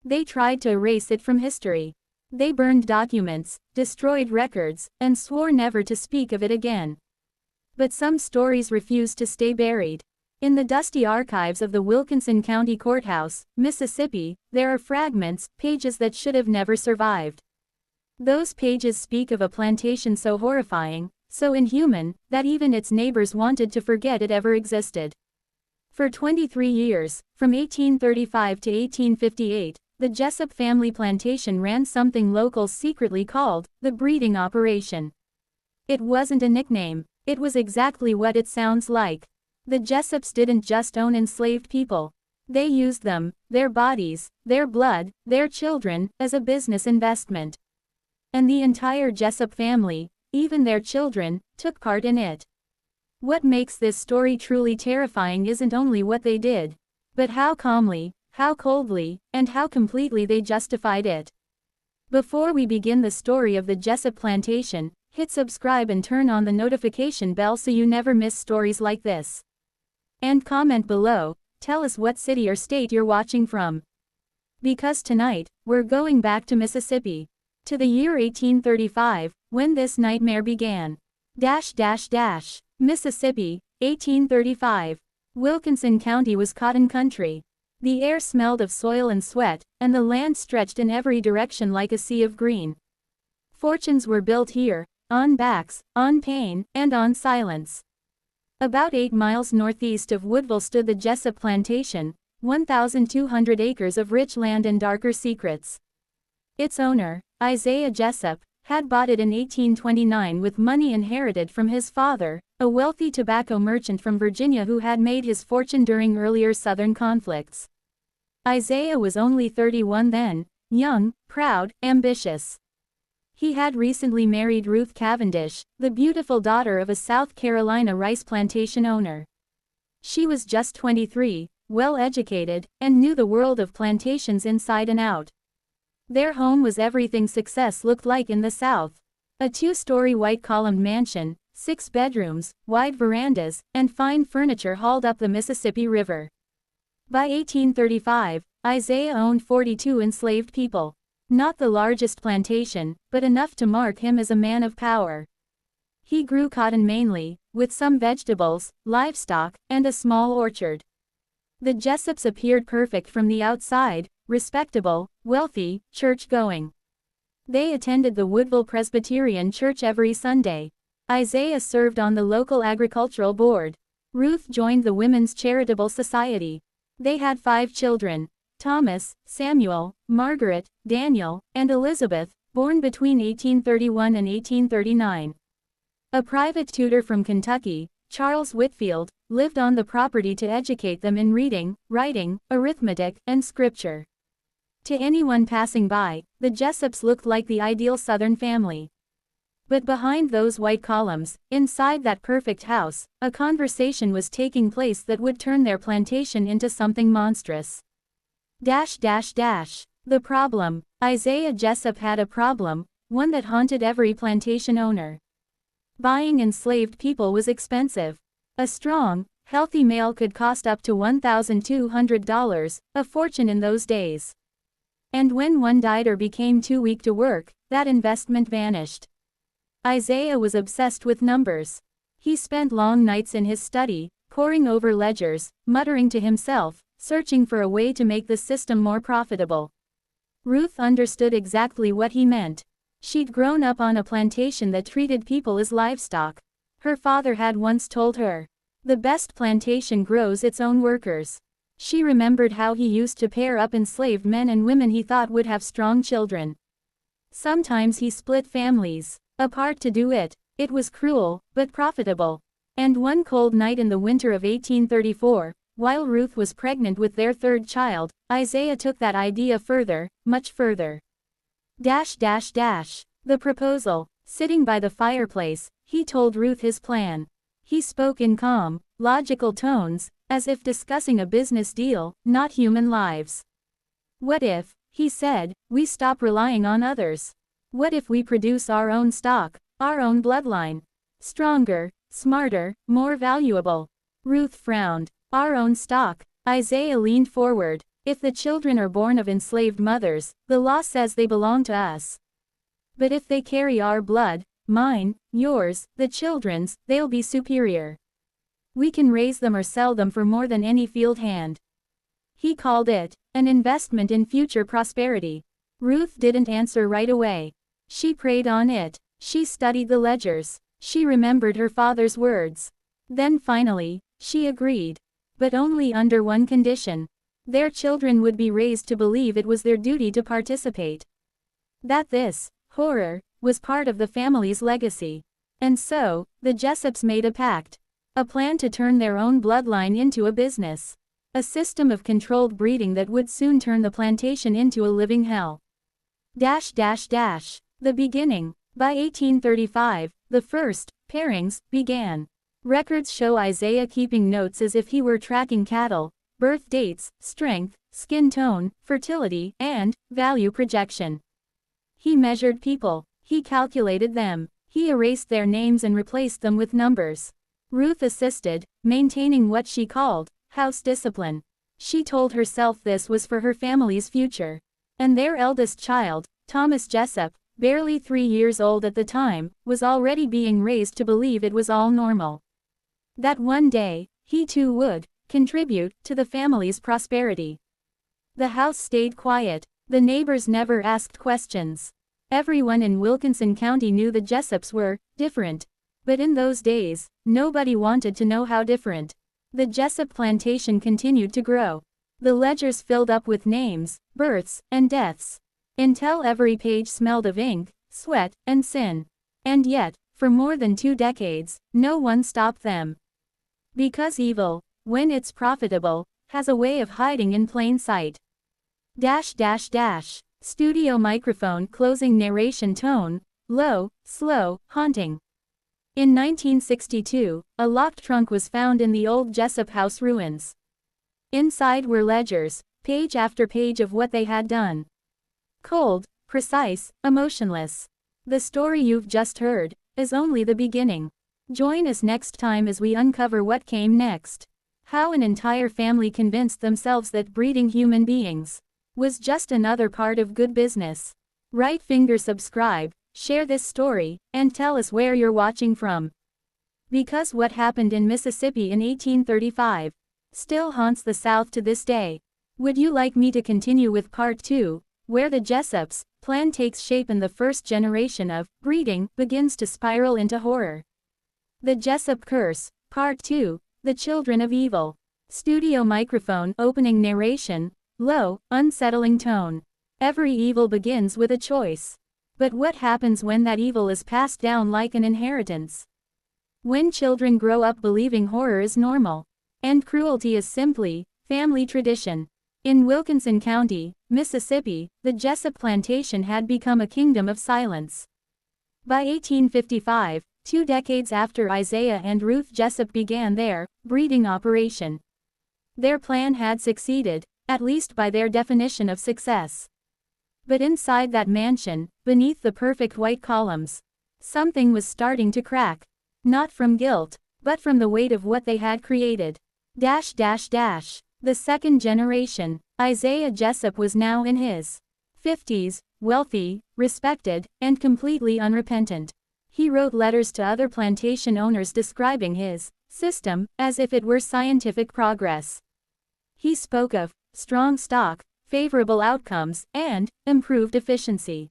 They tried to erase it from history. They burned documents, destroyed records, and swore never to speak of it again. But some stories refused to stay buried. In the dusty archives of the Wilkinson County Courthouse, Mississippi, there are fragments, pages that should have never survived. Those pages speak of a plantation so horrifying, so inhuman, that even its neighbors wanted to forget it ever existed. For 23 years, from 1835 to 1858, the Jessop family plantation ran something locals secretly called the breeding operation. It wasn't a nickname, it was exactly what it sounds like. The Jessops didn't just own enslaved people. They used them, their bodies, their blood, their children, as a business investment. And the entire Jessop family, even their children, took part in it. What makes this story truly terrifying isn't only what they did, but how calmly, how coldly, and how completely they justified it. Before we begin the story of the Jessop Plantation, hit subscribe and turn on the notification bell so you never miss stories like this. And comment below, tell us what city or state you're watching from. Because tonight, we're going back to Mississippi. To the year 1835, when this nightmare began. Mississippi, 1835. Wilkinson County was cotton country. The air smelled of soil and sweat, and the land stretched in every direction like a sea of green. Fortunes were built here, on backs, on pain, and on silence. About 8 miles northeast of Woodville stood the Jessop Plantation, 1,200 acres of rich land and darker secrets. Its owner, Isaiah Jessop, had bought it in 1829 with money inherited from his father, a wealthy tobacco merchant from Virginia who had made his fortune during earlier Southern conflicts. Isaiah was only 31 then, young, proud, ambitious. He had recently married Ruth Cavendish, the beautiful daughter of a South Carolina rice plantation owner. She was just 23, well-educated, and knew the world of plantations inside and out. Their home was everything success looked like in the South. A 2-story white-columned mansion, 6 bedrooms, wide verandas, and fine furniture hauled up the Mississippi River. By 1835, Isaiah owned 42 enslaved people. Not the largest plantation, but enough to mark him as a man of power. He grew cotton mainly, with some vegetables, livestock, and a small orchard. The Jessops appeared perfect from the outside, respectable, wealthy, church-going. They attended the Woodville Presbyterian Church every Sunday. Isaiah served on the local agricultural board. Ruth joined the Women's Charitable Society. They had 5 children: Thomas, Samuel, Margaret, Daniel, and Elizabeth, born between 1831 and 1839. A private tutor from Kentucky, Charles Whitfield, lived on the property to educate them in reading, writing, arithmetic, and scripture. To anyone passing by, the Jessops looked like the ideal Southern family. But behind those white columns, inside that perfect house, a conversation was taking place that would turn their plantation into something monstrous. The problem. Isaiah Jessop had a problem, one that haunted every plantation owner. Buying enslaved people was expensive. A strong, healthy male could cost up to $1,200, a fortune in those days. And when one died or became too weak to work, that investment vanished. Isaiah was obsessed with numbers. He spent long nights in his study, poring over ledgers, muttering to himself, searching for a way to make the system more profitable. Ruth understood exactly what he meant. She'd grown up on a plantation that treated people as livestock. Her father had once told her, "The best plantation grows its own workers." She remembered how he used to pair up enslaved men and women he thought would have strong children. Sometimes he split families apart to do it. It was cruel, but profitable. And one cold night in the winter of 1834, while Ruth was pregnant with their 3rd child, Isaiah took that idea further, much further. The proposal. Sitting by the fireplace, he told Ruth his plan. He spoke in calm, logical tones, as if discussing a business deal, not human lives. "What if," he said, "we stop relying on others? What if we produce our own stock, our own bloodline? Stronger, smarter, more valuable." Ruth frowned. "Our own stock." Isaiah leaned forward. If the children are born of enslaved mothers, the law says they belong to us. But if they carry our blood, mine, yours, the children's, they'll be superior. We can raise them or sell them for more than any field hand. He called it an investment in future prosperity. Ruth didn't answer right away. She prayed on it. She studied the ledgers. She remembered her father's words. Then finally, she agreed. But only under one condition. Their children would be raised to believe it was their duty to participate. That this horror was part of the family's legacy. And so, the Jessops made a pact. A plan to turn their own bloodline into a business. A system of controlled breeding that would soon turn the plantation into a living hell. The beginning. By 1835, the first pairings began. Records show Isaiah keeping notes as if he were tracking cattle, birth dates, strength, skin tone, fertility, and value projection. He measured people. He calculated them. He erased their names and replaced them with numbers. Ruth assisted, maintaining what she called house discipline. She told herself this was for her family's future. And their eldest child, Thomas Jessop, barely 3 years old at the time, was already being raised to believe it was all normal. That one day, he too would contribute to the family's prosperity. The house stayed quiet. The neighbors never asked questions. Everyone in Wilkinson County knew the Jessops were different. But in those days, nobody wanted to know how different. The Jessop Plantation continued to grow. The ledgers filled up with names, births, and deaths. Until every page smelled of ink, sweat, and sin. And yet, for more than 2 decades, no one stopped them. Because evil, when it's profitable, has a way of hiding in plain sight. Studio microphone closing narration tone, low, slow, haunting. In 1962, a locked trunk was found in the old Jessop house ruins. Inside were ledgers, page after page of what they had done. Cold, precise, emotionless. The story you've just heard is only the beginning. Join us next time as we uncover what came next. How an entire family convinced themselves that breeding human beings was just another part of good business. Right finger subscribe, share this story, and tell us where you're watching from. Because what happened in Mississippi in 1835 still haunts the South to this day. Would you like me to continue with part 2, where the Jessops' plan takes shape and the first generation of breeding begins to spiral into horror? The Jessop Curse, Part 2, The Children of Evil. Studio microphone opening narration, low, unsettling tone. Every evil begins with a choice. But what happens when that evil is passed down like an inheritance? When children grow up believing horror is normal, and cruelty is simply family tradition. In Wilkinson County, Mississippi, the Jessop Plantation had become a kingdom of silence. By 1855, 2 decades after Isaiah and Ruth Jessop began their breeding operation, their plan had succeeded, at least by their definition of success. But inside that mansion, beneath the perfect white columns, something was starting to crack. Not from guilt, but from the weight of what they had created. The second generation, Isaiah Jessop was now in his 50s, wealthy, respected, and completely unrepentant. He wrote letters to other plantation owners describing his system as if it were scientific progress. He spoke of strong stock, favorable outcomes, and improved efficiency.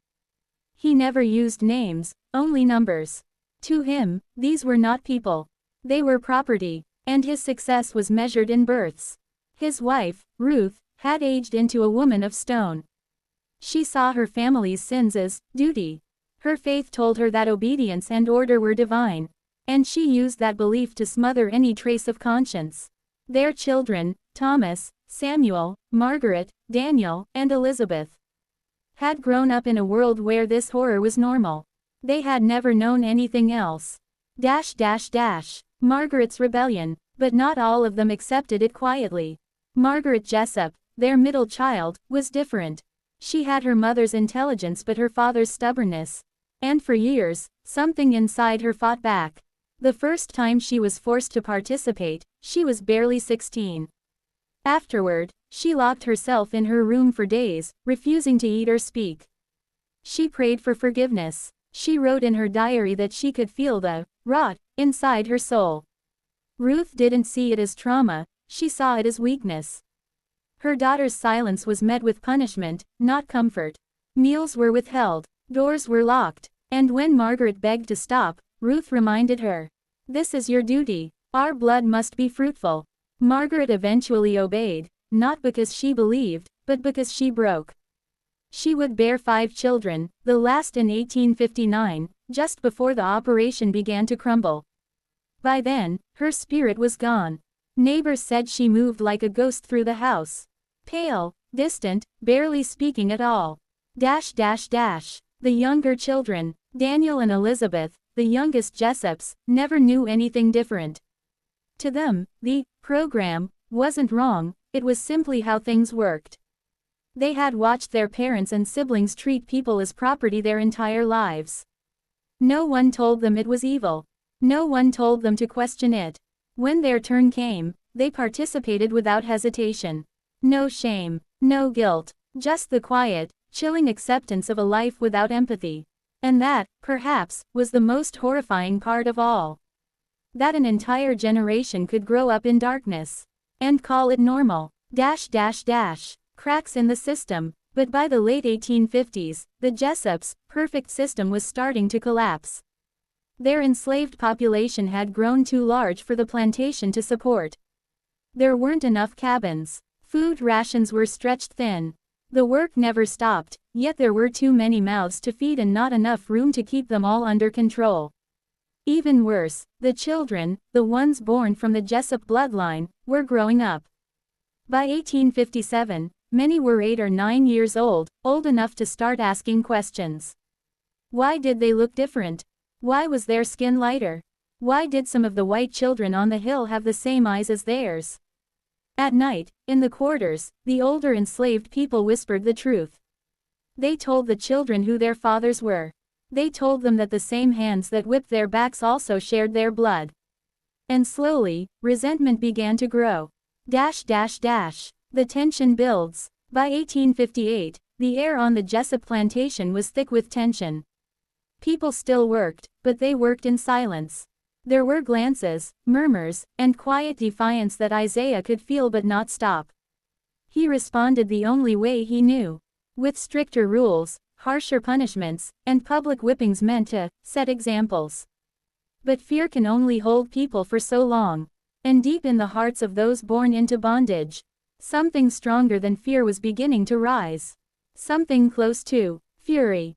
He never used names, only numbers. To him, these were not people. They were property, and his success was measured in births. His wife, Ruth, had aged into a woman of stone. She saw her family's sins as duty. Her faith told her that obedience and order were divine, and she used that belief to smother any trace of conscience. Their children, Thomas, Samuel, Margaret, Daniel, and Elizabeth, had grown up in a world where this horror was normal. They had never known anything else. Margaret's rebellion, but not all of them accepted it quietly. Margaret Jessop, their middle child, was different. She had her mother's intelligence but her father's stubbornness. And for years, something inside her fought back. The first time she was forced to participate, she was barely 16. Afterward, She locked herself in her room for days, refusing to eat or speak. She prayed for forgiveness. She wrote in her diary that she could feel the rot inside her soul. Ruth didn't see it as trauma, she saw it as weakness. Her daughter's silence was met with punishment, not comfort. Meals were withheld, doors were locked, and when Margaret begged to stop, Ruth reminded her, "This is your duty. Our blood must be fruitful." Margaret eventually obeyed, not because she believed, but because she broke. She would bear 5 children, the last in 1859, just before the operation began to crumble. By then, her spirit was gone. Neighbors said she moved like a ghost through the house. Pale, distant, barely speaking at all. The younger children, Daniel and Elizabeth, the youngest Jessops, never knew anything different. To them, the program wasn't wrong, it was simply how things worked. They had watched their parents and siblings treat people as property their entire lives. No one told them it was evil. No one told them to question it. When their turn came, they participated without hesitation. No shame, no guilt, just the quiet, chilling acceptance of a life without empathy. And that, perhaps, was the most horrifying part of all. That an entire generation could grow up in darkness and call it normal. Cracks in the system, but by the late 1850s, the Jessops' perfect system was starting to collapse. Their enslaved population had grown too large for the plantation to support. There weren't enough cabins. Food rations were stretched thin. The work never stopped, yet there were too many mouths to feed and not enough room to keep them all under control. Even worse, the children, the ones born from the Jessop bloodline, were growing up. By 1857, many were 8 or 9 years old enough to start asking questions. Why did they look different? Why was their skin lighter? Why did some of the white children on the hill have the same eyes as theirs? At night, in the quarters, the older enslaved people whispered the truth. They told the children who their fathers were. They told them that the same hands that whipped their backs also shared their blood. And slowly, resentment began to grow. The tension builds. By 1858, the air on the Jessop plantation was thick with tension. People still worked, but they worked in silence. There were glances, murmurs, and quiet defiance that Isaiah could feel but not stop. He responded the only way he knew. With stricter rules, harsher punishments, and public whippings meant to set examples. But fear can only hold people for so long. And deep in the hearts of those born into bondage, something stronger than fear was beginning to rise. Something close to fury.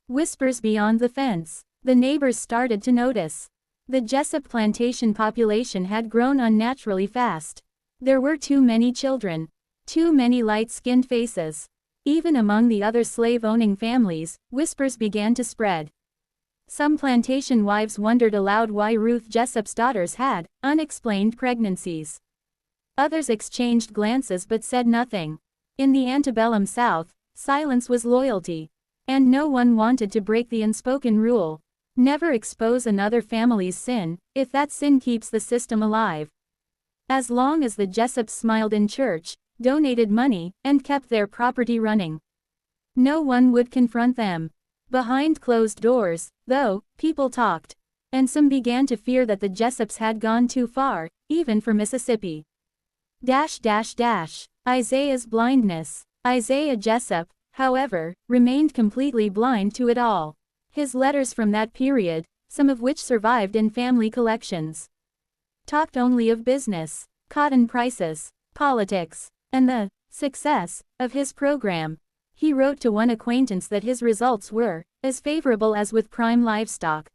Whispers beyond the fence. The neighbors started to notice. The Jessop plantation population had grown unnaturally fast. There were too many children. Too many light-skinned faces. Even among the other slave-owning families, whispers began to spread. Some plantation wives wondered aloud why Ruth Jessop's daughters had unexplained pregnancies. Others exchanged glances but said nothing. In the antebellum South, silence was loyalty. And no one wanted to break the unspoken rule. Never expose another family's sin, if that sin keeps the system alive. As long as the Jessops smiled in church, donated money, and kept their property running, no one would confront them. Behind closed doors, though, people talked. And some began to fear that the Jessops had gone too far, even for Mississippi. Isaiah's blindness. Isaiah Jessop, however, remained completely blind to it all. His letters from that period, some of which survived in family collections, talked only of business, cotton prices, politics, and the success of his program. He wrote to one acquaintance that his results were as favorable as with prime livestock.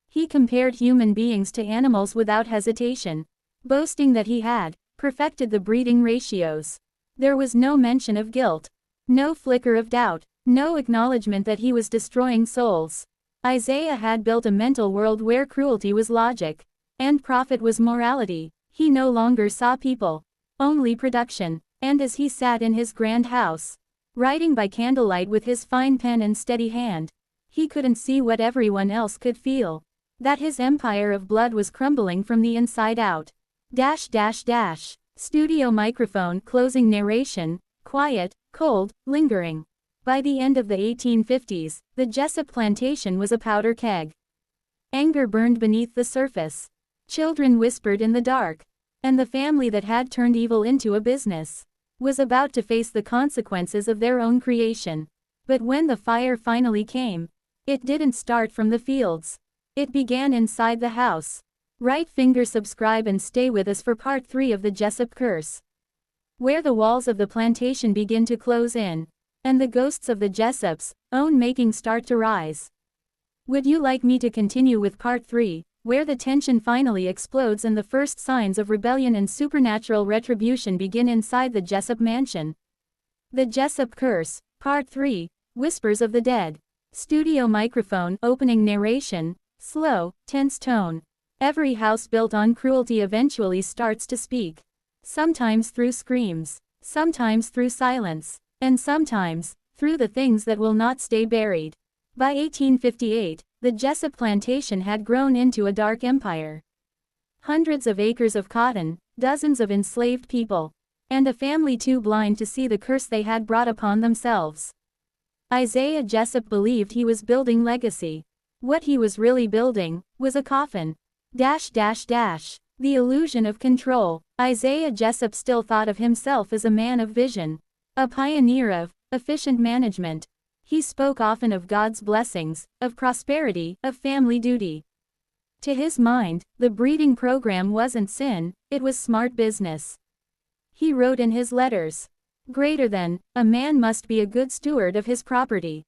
He compared human beings to animals without hesitation, boasting that he had perfected the breeding ratios. There was no mention of guilt, no flicker of doubt, no acknowledgement that he was destroying souls. Isaiah had built a mental world where cruelty was logic, and profit was morality. He no longer saw people, only production. And as he sat in his grand house, writing by candlelight with his fine pen and steady hand, he couldn't see what everyone else could feel. That his empire of blood was crumbling from the inside out. Studio microphone closing narration, quiet, cold, lingering. By the end of the 1850s, the Jessop Plantation was a powder keg. Anger burned beneath the surface. Children whispered in the dark. And the family that had turned evil into a business was about to face the consequences of their own creation. But when the fire finally came, it didn't start from the fields. It began inside the house. Right finger subscribe and stay with us for part 3 of the Jessop Curse, where the walls of the plantation begin to close in, and the ghosts of the Jessops' own making start to rise. Would you like me to continue with part 3, where the tension finally explodes and the first signs of rebellion and supernatural retribution begin inside the Jessop mansion? The Jessop Curse, Part 3, Whispers of the Dead. Studio microphone opening narration, slow, tense tone. Every house built on cruelty eventually starts to speak. Sometimes through screams, sometimes through silence, and sometimes through the things that will not stay buried. By 1858, the Jessop Plantation had grown into a dark empire. Hundreds of acres of cotton, dozens of enslaved people, and a family too blind to see the curse they had brought upon themselves. Isaiah Jessop believed he was building legacy. What he was really building was a coffin. The illusion of control. Isaiah Jessop still thought of himself as a man of vision, a pioneer of efficient management. He spoke often of God's blessings, of prosperity, of family duty. To his mind, the breeding program wasn't sin, it was smart business. He wrote in his letters, "Greater than, a man must be a good steward of his property.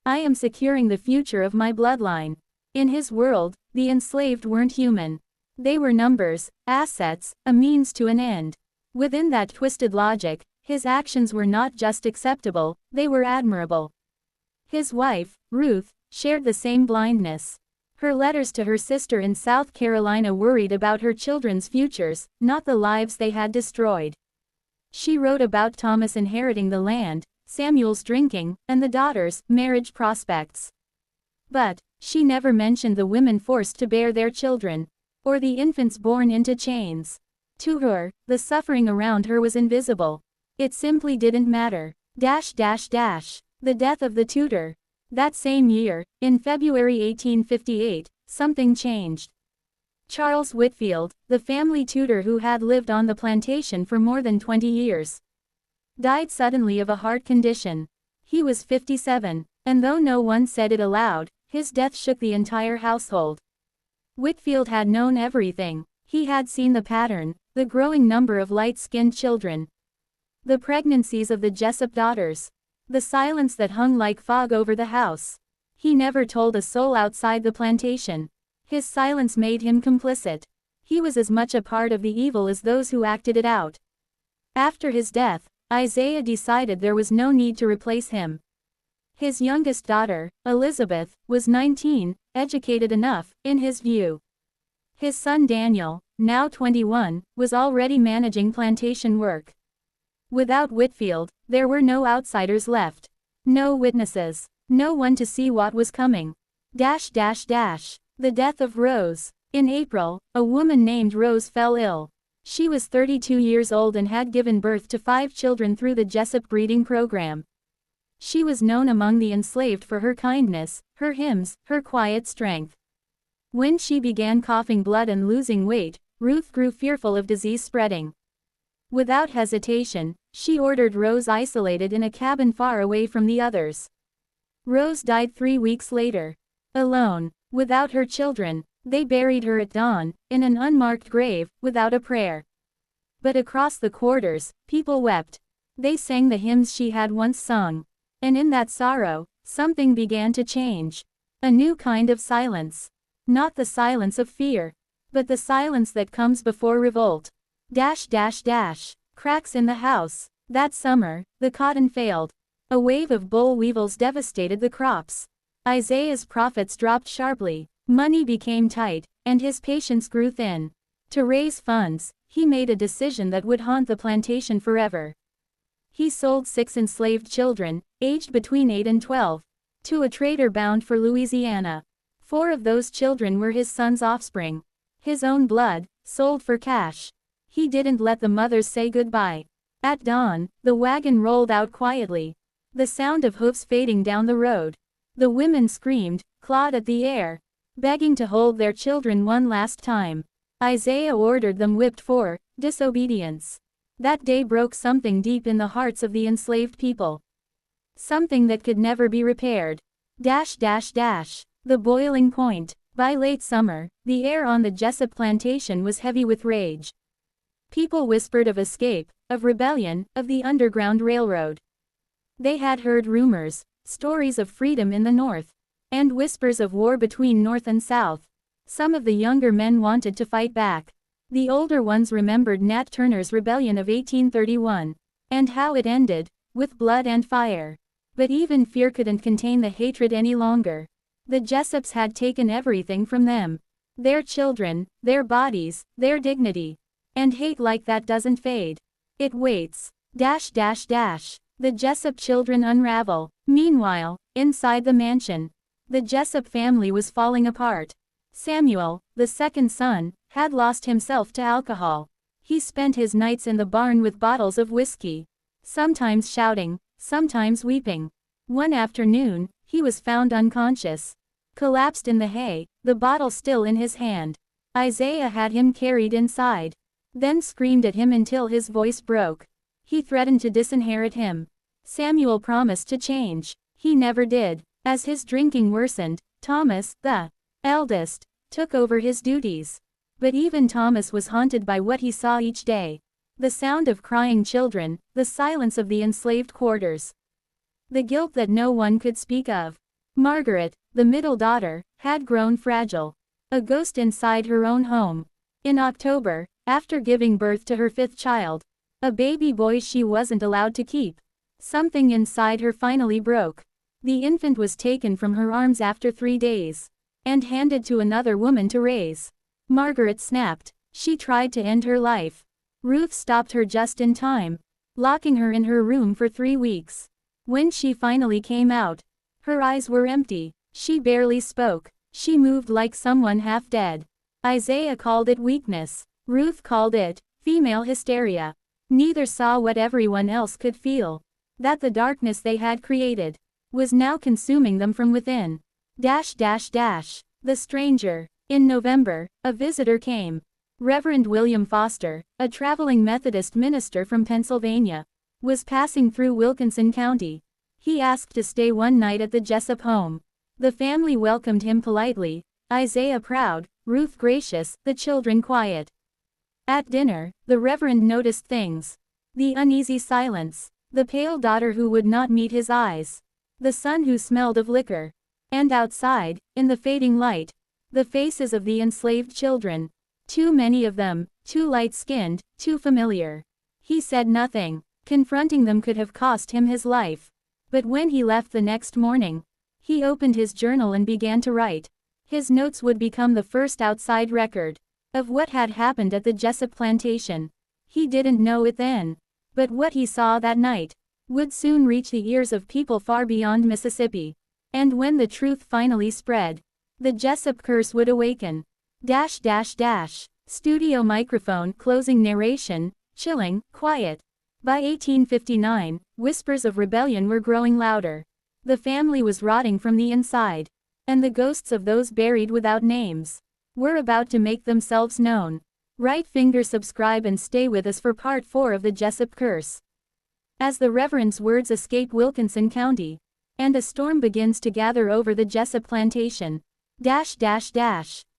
I am securing the future of my bloodline." In his world, the enslaved weren't human. They were numbers, assets, a means to an end. Within that twisted logic, his actions were not just acceptable, they were admirable. His wife, Ruth, shared the same blindness. Her letters to her sister in South Carolina worried about her children's futures, not the lives they had destroyed. She wrote about Thomas inheriting the land, Samuel's drinking, and the daughters' marriage prospects. But she never mentioned the women forced to bear their children, or the infants born into chains. To her, the suffering around her was invisible. It simply didn't matter. The death of the tutor. That same year, in February 1858, something changed. Charles Whitfield, the family tutor who had lived on the plantation for more than 20 years, died suddenly of a heart condition. He was 57, and though no one said it aloud, his death shook the entire household. Whitfield had known everything. He had seen the pattern, the growing number of light-skinned children, the pregnancies of the Jessop daughters, the silence that hung like fog over the house. He never told a soul outside the plantation. His silence made him complicit. He was as much a part of the evil as those who acted it out. After his death, Isaiah decided there was no need to replace him. His youngest daughter, Elizabeth, was 19, educated enough, in his view. His son Daniel, now 21, was already managing plantation work. Without Whitfield, there were no outsiders left. No witnesses. No one to see what was coming. The death of Rose. In April, a woman named Rose fell ill. She was 32 years old and had given birth to 5 children through the Jessop breeding program. She was known among the enslaved for her kindness, her hymns, her quiet strength. When she began coughing blood and losing weight, Ruth grew fearful of disease spreading. Without hesitation, she ordered Rose isolated in a cabin far away from the others. Rose died 3 weeks later. Alone, without her children, they buried her at dawn, in an unmarked grave, without a prayer. But across the quarters, people wept. They sang the hymns she had once sung. And in that sorrow, something began to change. A new kind of silence. Not the silence of fear, but the silence that comes before revolt. Cracks in the house. That summer, the cotton failed. A wave of boll weevils devastated the crops. Isaiah's profits dropped sharply. Money became tight, and his patience grew thin. To raise funds, he made a decision that would haunt the plantation forever. He sold 6 enslaved children, aged between 8 and 12, to a trader bound for Louisiana. 4 of those children were his son's offspring. His own blood, sold for cash. He didn't let the mothers say goodbye. At dawn, the wagon rolled out quietly. The sound of hoofs fading down the road. The women screamed, clawed at the air, begging to hold their children one last time. Isaiah ordered them whipped for disobedience. That day broke something deep in the hearts of the enslaved people. Something that could never be repaired. The boiling point. By late summer, the air on the Jessop plantation was heavy with rage. People whispered of escape, of rebellion, of the Underground Railroad. They had heard rumors, stories of freedom in the North, and whispers of war between North and South. Some of the younger men wanted to fight back. The older ones remembered Nat Turner's rebellion of 1831, and how it ended, with blood and fire. But even fear couldn't contain the hatred any longer. The Jessops had taken everything from them. Their children, their bodies, their dignity. And hate like that doesn't fade. It waits. The Jessop children unravel. Meanwhile, inside the mansion, the Jessop family was falling apart. Samuel, the second son, had lost himself to alcohol. He spent his nights in the barn with bottles of whiskey, sometimes shouting, sometimes weeping. One afternoon, he was found unconscious, collapsed in the hay, the bottle still in his hand. Isaiah had him carried inside, then screamed at him until his voice broke. He threatened to disinherit him. Samuel promised to change. He never did. As his drinking worsened, Thomas, the eldest, took over his duties. But even Thomas was haunted by what he saw each day. The sound of crying children, the silence of the enslaved quarters. The guilt that no one could speak of. Margaret, the middle daughter, had grown fragile. A ghost inside her own home. In October, after giving birth to her fifth child, a baby boy she wasn't allowed to keep, something inside her finally broke. The infant was taken from her arms after 3 days, and handed to another woman to raise. Margaret snapped. She tried to end her life. Ruth stopped her just in time, locking her in her room for 3 weeks. When she finally came out, her eyes were empty. She barely spoke. She moved like someone half dead. Isaiah called it weakness. Ruth called it female hysteria. Neither saw what everyone else could feel. That the darkness they had created was now consuming them from within. The stranger. In November, a visitor came. Reverend William Foster, a traveling Methodist minister from Pennsylvania, was passing through Wilkinson County. He asked to stay one night at the Jessop home. The family welcomed him politely, Isaiah proud, Ruth gracious, the children quiet. At dinner, the Reverend noticed things. The uneasy silence. The pale daughter who would not meet his eyes. The son who smelled of liquor. And outside, in the fading light, the faces of the enslaved children. Too many of them, too light-skinned, too familiar. He said nothing. Confronting them could have cost him his life. But when he left the next morning, he opened his journal and began to write. His notes would become the first outside record of what had happened at the Jessop plantation. He didn't know it then. But what he saw that night would soon reach the ears of people far beyond Mississippi. And when the truth finally spread, the Jessop curse would awaken. Studio microphone closing narration, chilling, quiet. By 1859, whispers of rebellion were growing louder. The family was rotting from the inside. And the ghosts of those buried without names were about to make themselves known. Right finger subscribe and stay with us for part 4 of the Jessop curse. As the Reverend's words escape Wilkinson County, and a storm begins to gather over the Jessop plantation.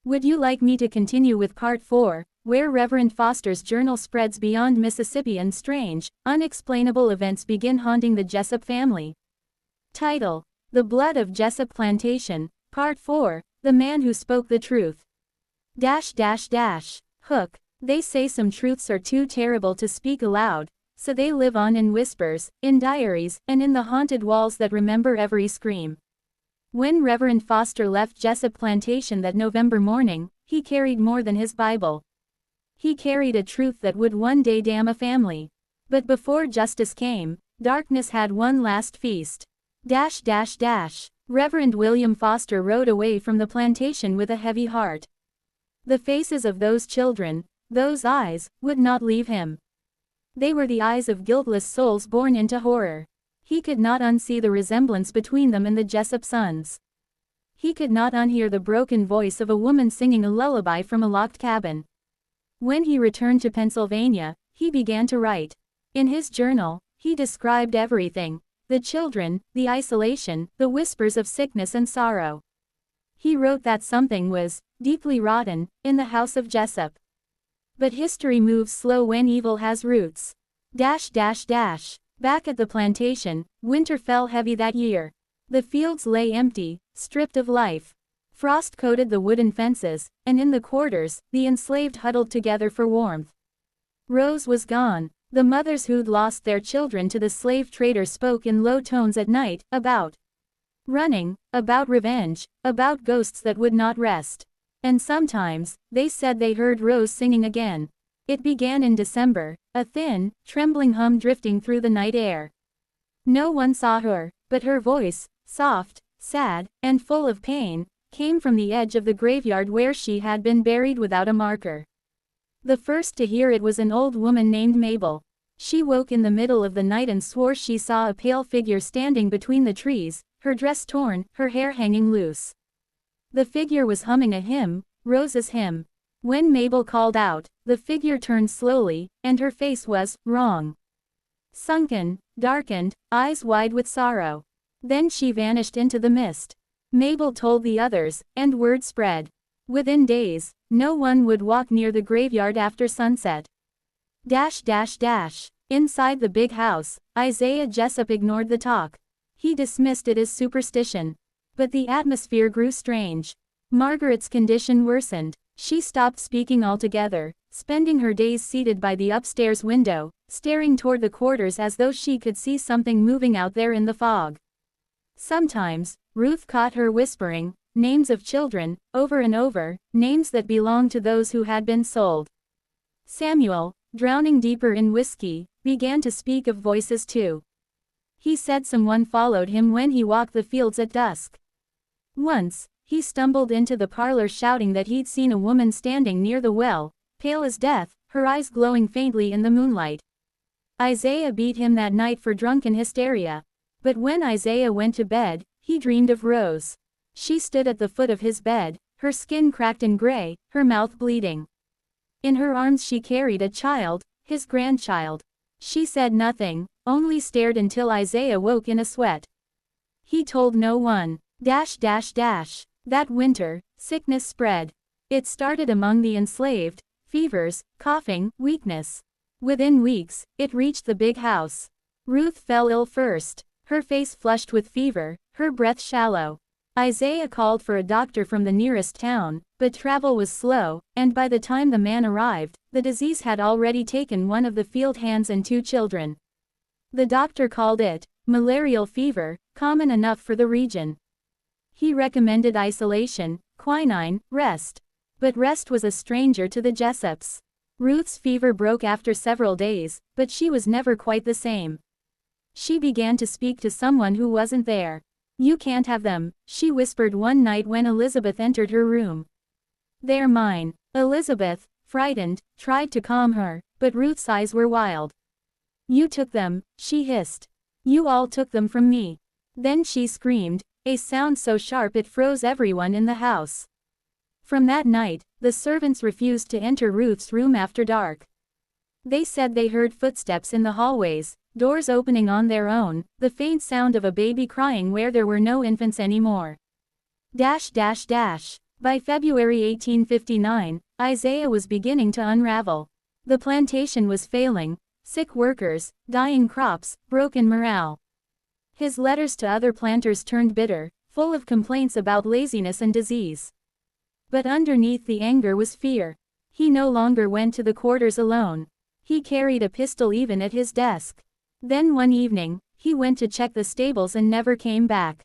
Would you like me to continue with part 4, where Reverend Foster's journal spreads beyond Mississippi and strange, unexplainable events begin haunting the Jessop family? Title: The Blood of Jessop Plantation, Part 4, The Man Who Spoke the Truth. Hook. They say some truths are too terrible to speak aloud, so they live on in whispers, in diaries, and in the haunted walls that remember every scream. When Reverend Foster left Jessop Plantation that November morning, he carried more than his Bible. He carried a truth that would one day damn a family. But before justice came, darkness had one last feast. Reverend William Foster rode away from the plantation with a heavy heart. The faces of those children, those eyes, would not leave him. They were the eyes of guiltless souls born into horror. He could not unsee the resemblance between them and the Jessop sons. He could not unhear the broken voice of a woman singing a lullaby from a locked cabin. When he returned to Pennsylvania, he began to write. In his journal, he described everything: the children, the isolation, the whispers of sickness and sorrow. He wrote that something was deeply rotten in the house of Jessop. But history moves slow when evil has roots. Back at the plantation, winter fell heavy that year. The fields lay empty, stripped of life. Frost coated the wooden fences, and in the quarters, the enslaved huddled together for warmth. Rose was gone. The mothers who'd lost their children to the slave trader spoke in low tones at night, about running, about revenge, about ghosts that would not rest. And sometimes, they said they heard Rose singing again. It began in December, a thin, trembling hum drifting through the night air. No one saw her, but her voice, soft, sad, and full of pain, came from the edge of the graveyard where she had been buried without a marker. The first to hear it was an old woman named Mabel. She woke in the middle of the night and swore she saw a pale figure standing between the trees, her dress torn, her hair hanging loose. The figure was humming a hymn, Rose's hymn. When Mabel called out, the figure turned slowly, and her face was wrong. Sunken, darkened, eyes wide with sorrow. Then she vanished into the mist. Mabel told the others, and word spread. Within days, no one would walk near the graveyard after sunset. Inside the big house, Isaiah Jessop ignored the talk. He dismissed it as superstition. But the atmosphere grew strange. Margaret's condition worsened. She stopped speaking altogether, spending her days seated by the upstairs window, staring toward the quarters as though she could see something moving out there in the fog. Sometimes, Ruth caught her whispering names of children, over and over, names that belonged to those who had been sold. Samuel, drowning deeper in whiskey, began to speak of voices too. He said someone followed him when he walked the fields at dusk. Once, he stumbled into the parlor shouting that he'd seen a woman standing near the well, pale as death, her eyes glowing faintly in the moonlight. Isaiah beat him that night for drunken hysteria. But when Isaiah went to bed, he dreamed of Rose. She stood at the foot of his bed, her skin cracked and gray, her mouth bleeding. In her arms she carried a child, his grandchild. She said nothing, only stared until Isaiah woke in a sweat. He told no one. That winter, sickness spread. It started among the enslaved: fevers, coughing, weakness. Within weeks, it reached the big house. Ruth fell ill first. Her face flushed with fever, her breath shallow. Isaiah called for a doctor from the nearest town, but travel was slow, and by the time the man arrived, the disease had already taken one of the field hands and 2 children. The doctor called it malarial fever, common enough for the region. He recommended isolation, quinine, rest. But rest was a stranger to the Jessops. Ruth's fever broke after several days, but she was never quite the same. She began to speak to someone who wasn't there. "You can't have them," she whispered one night when Elizabeth entered her room. "They're mine." Elizabeth, frightened, tried to calm her, but Ruth's eyes were wild. "You took them," she hissed. "You all took them from me." Then she screamed, a sound so sharp it froze everyone in the house. From that night, the servants refused to enter Ruth's room after dark. They said they heard footsteps in the hallways, doors opening on their own, the faint sound of a baby crying where there were no infants anymore. By February 1859, Isaiah was beginning to unravel. The plantation was failing: sick workers, dying crops, broken morale. His letters to other planters turned bitter, full of complaints about laziness and disease. But underneath the anger was fear. He no longer went to the quarters alone. He carried a pistol even at his desk. Then one evening, he went to check the stables and never came back.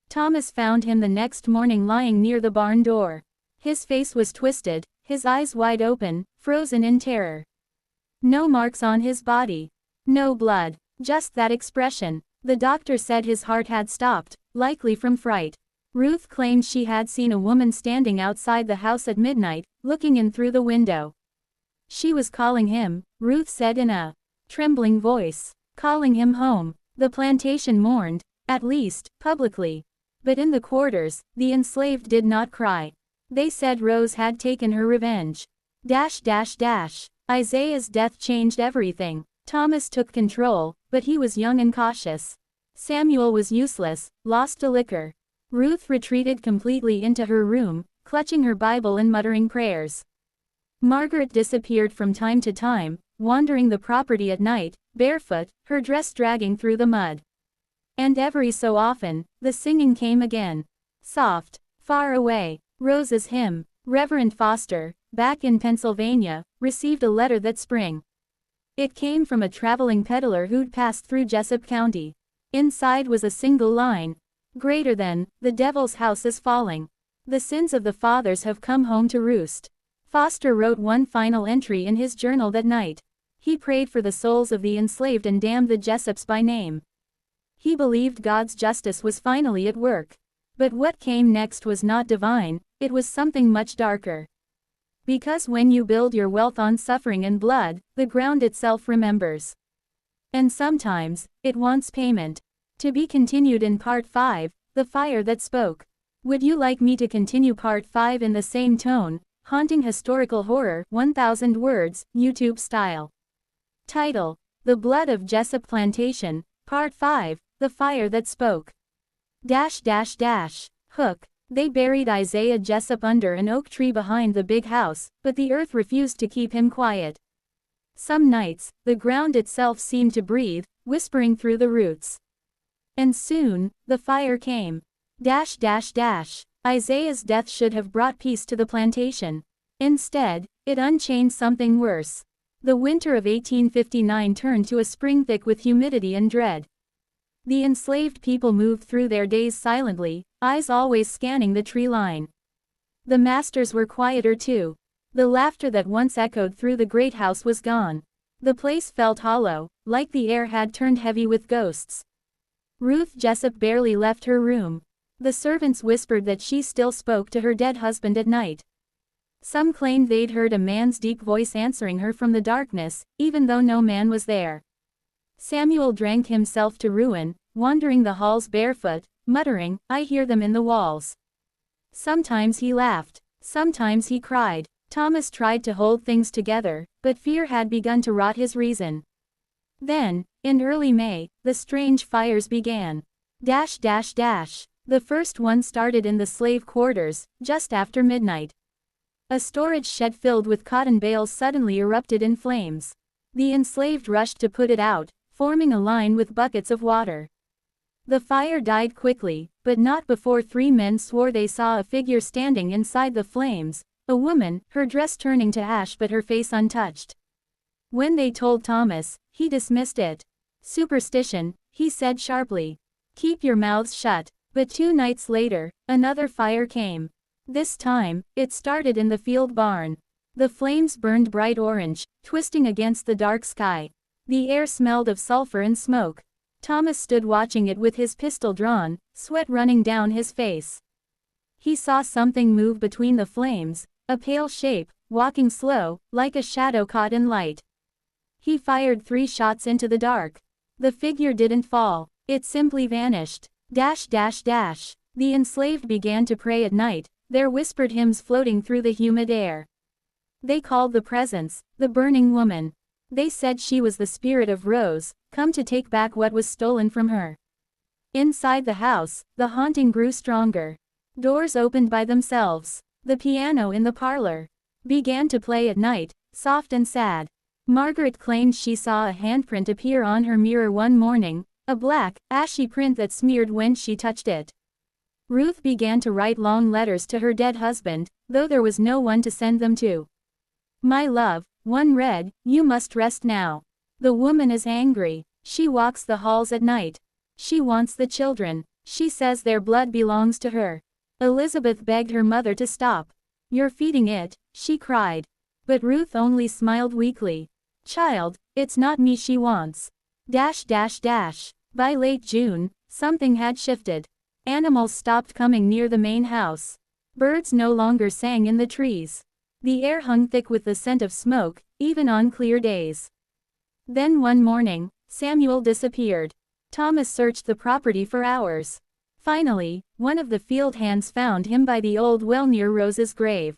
Thomas found him the next morning lying near the barn door. His face was twisted, his eyes wide open, frozen in terror. No marks on his body. No blood. Just that expression. The doctor said his heart had stopped, likely from fright. Ruth claimed she had seen a woman standing outside the house at midnight, looking in through the window. She was calling him, Ruth said in a trembling voice. Calling him home. The plantation mourned, at least, publicly. But in the quarters, the enslaved did not cry. They said Rose had taken her revenge. Isaiah's death changed everything. Thomas took control, but he was young and cautious. Samuel was useless, lost to liquor. Ruth retreated completely into her room, clutching her Bible and muttering prayers. Margaret disappeared from time to time, wandering the property at night, barefoot, her dress dragging through the mud. And every so often, the singing came again. Soft, far away. Rose's hymn. Reverend Foster, back in Pennsylvania, received a letter that spring. It came from a traveling peddler who'd passed through Jessop County. Inside was a single line. Greater than, the devil's house is falling. The sins of the fathers have come home to roost. Foster wrote one final entry in his journal that night. He prayed for the souls of the enslaved and damned the Jessops by name. He believed God's justice was finally at work. But what came next was not divine, it was something much darker. Because when you build your wealth on suffering and blood, the ground itself remembers. And sometimes, it wants payment. To be continued in Part 5, The Fire That Spoke. Would you like me to continue Part 5 in the same tone, haunting historical horror, 1000 words, YouTube style? Title: The Blood of Jessop Plantation, Part 5, The Fire That Spoke. Hook. They buried Isaiah Jessop under an oak tree behind the big house, but the earth refused to keep him quiet. Some nights, the ground itself seemed to breathe, whispering through the roots. And soon, the fire came. Isaiah's death should have brought peace to the plantation. Instead, it unchained something worse. The winter of 1859 turned to a spring thick with humidity and dread. The enslaved people moved through their days silently, eyes always scanning the tree line. The masters were quieter too. The laughter that once echoed through the great house was gone. The place felt hollow, like the air had turned heavy with ghosts. Ruth Jessop barely left her room. The servants whispered that she still spoke to her dead husband at night. Some claimed they'd heard a man's deep voice answering her from the darkness, even though no man was there. Samuel drank himself to ruin, wandering the halls barefoot, muttering, "I hear them in the walls." Sometimes he laughed, sometimes he cried. Thomas tried to hold things together, but fear had begun to rot his reason. Then, in early May, the strange fires began. The first one started in the slave quarters, just after midnight. A storage shed filled with cotton bales suddenly erupted in flames. The enslaved rushed to put it out, forming a line with buckets of water. The fire died quickly, but not before 3 men swore they saw a figure standing inside the flames, a woman, her dress turning to ash but her face untouched. When they told Thomas, he dismissed it. "Superstition," he said sharply. "Keep your mouths shut." But 2 nights later, another fire came. This time, it started in the field barn. The flames burned bright orange, twisting against the dark sky. The air smelled of sulfur and smoke. Thomas stood watching it with his pistol drawn, sweat running down his face. He saw something move between the flames, a pale shape, walking slow, like a shadow caught in light. He fired 3 shots into the dark. The figure didn't fall, it simply vanished. The enslaved began to pray at night, their whispered hymns floating through the humid air. They called the presence, the burning woman. They said she was the spirit of Rose, come to take back what was stolen from her. Inside the house, the haunting grew stronger. Doors opened by themselves. The piano in the parlor began to play at night, soft and sad. Margaret claimed she saw a handprint appear on her mirror one morning, a black, ashy print that smeared when she touched it. Ruth began to write long letters to her dead husband, though there was no one to send them to. "My love," one read, "you must rest now. The woman is angry. She walks the halls at night. She wants the children. She says their blood belongs to her." Elizabeth begged her mother to stop. "You're feeding it," she cried. But Ruth only smiled weakly. "Child, it's not me she wants." By late June, something had shifted. Animals stopped coming near the main house. Birds no longer sang in the trees. The air hung thick with the scent of smoke, even on clear days. Then one morning, Samuel disappeared. Thomas searched the property for hours. Finally, one of the field hands found him by the old well near Rose's grave.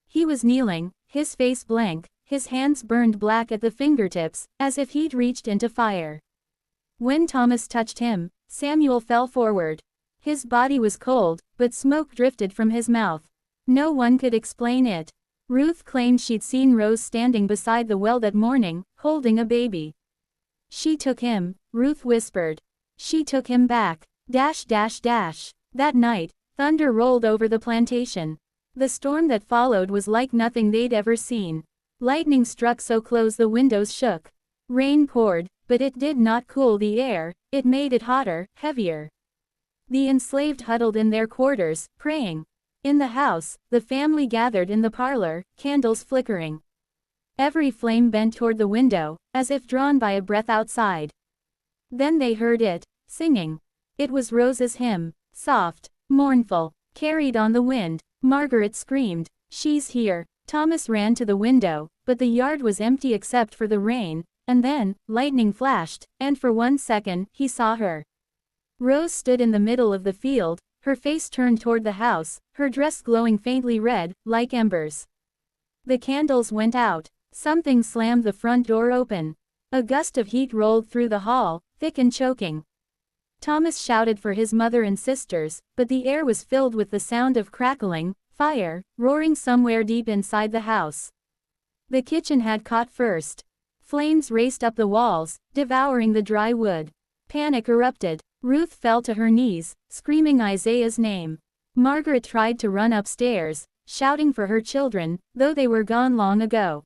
He was kneeling, his face blank, his hands burned black at the fingertips, as if he'd reached into fire. When Thomas touched him, Samuel fell forward. His body was cold, but smoke drifted from his mouth. No one could explain it. Ruth claimed she'd seen Rose standing beside the well that morning, holding a baby. She took him, Ruth whispered. She took him back. That night, thunder rolled over the plantation. The storm that followed was like nothing they'd ever seen. Lightning struck so close the windows shook. Rain poured, but it did not cool the air, it made it hotter, heavier. The enslaved huddled in their quarters, praying. In the house, the family gathered in the parlor, candles flickering. Every flame bent toward the window, as if drawn by a breath outside. Then they heard it, singing. It was Rose's hymn, soft, mournful, carried on the wind. Margaret screamed, "She's here!" Thomas ran to the window, but the yard was empty except for the rain, and then, lightning flashed, and for 1 second, he saw her. Rose stood in the middle of the field, her face turned toward the house, her dress glowing faintly red, like embers. The candles went out. Something slammed the front door open. A gust of heat rolled through the hall, thick and choking. Thomas shouted for his mother and sisters, but the air was filled with the sound of crackling, fire, roaring somewhere deep inside the house. The kitchen had caught first. Flames raced up the walls, devouring the dry wood. Panic erupted. Ruth fell to her knees, screaming Isaiah's name. Margaret tried to run upstairs, shouting for her children, though they were gone long ago.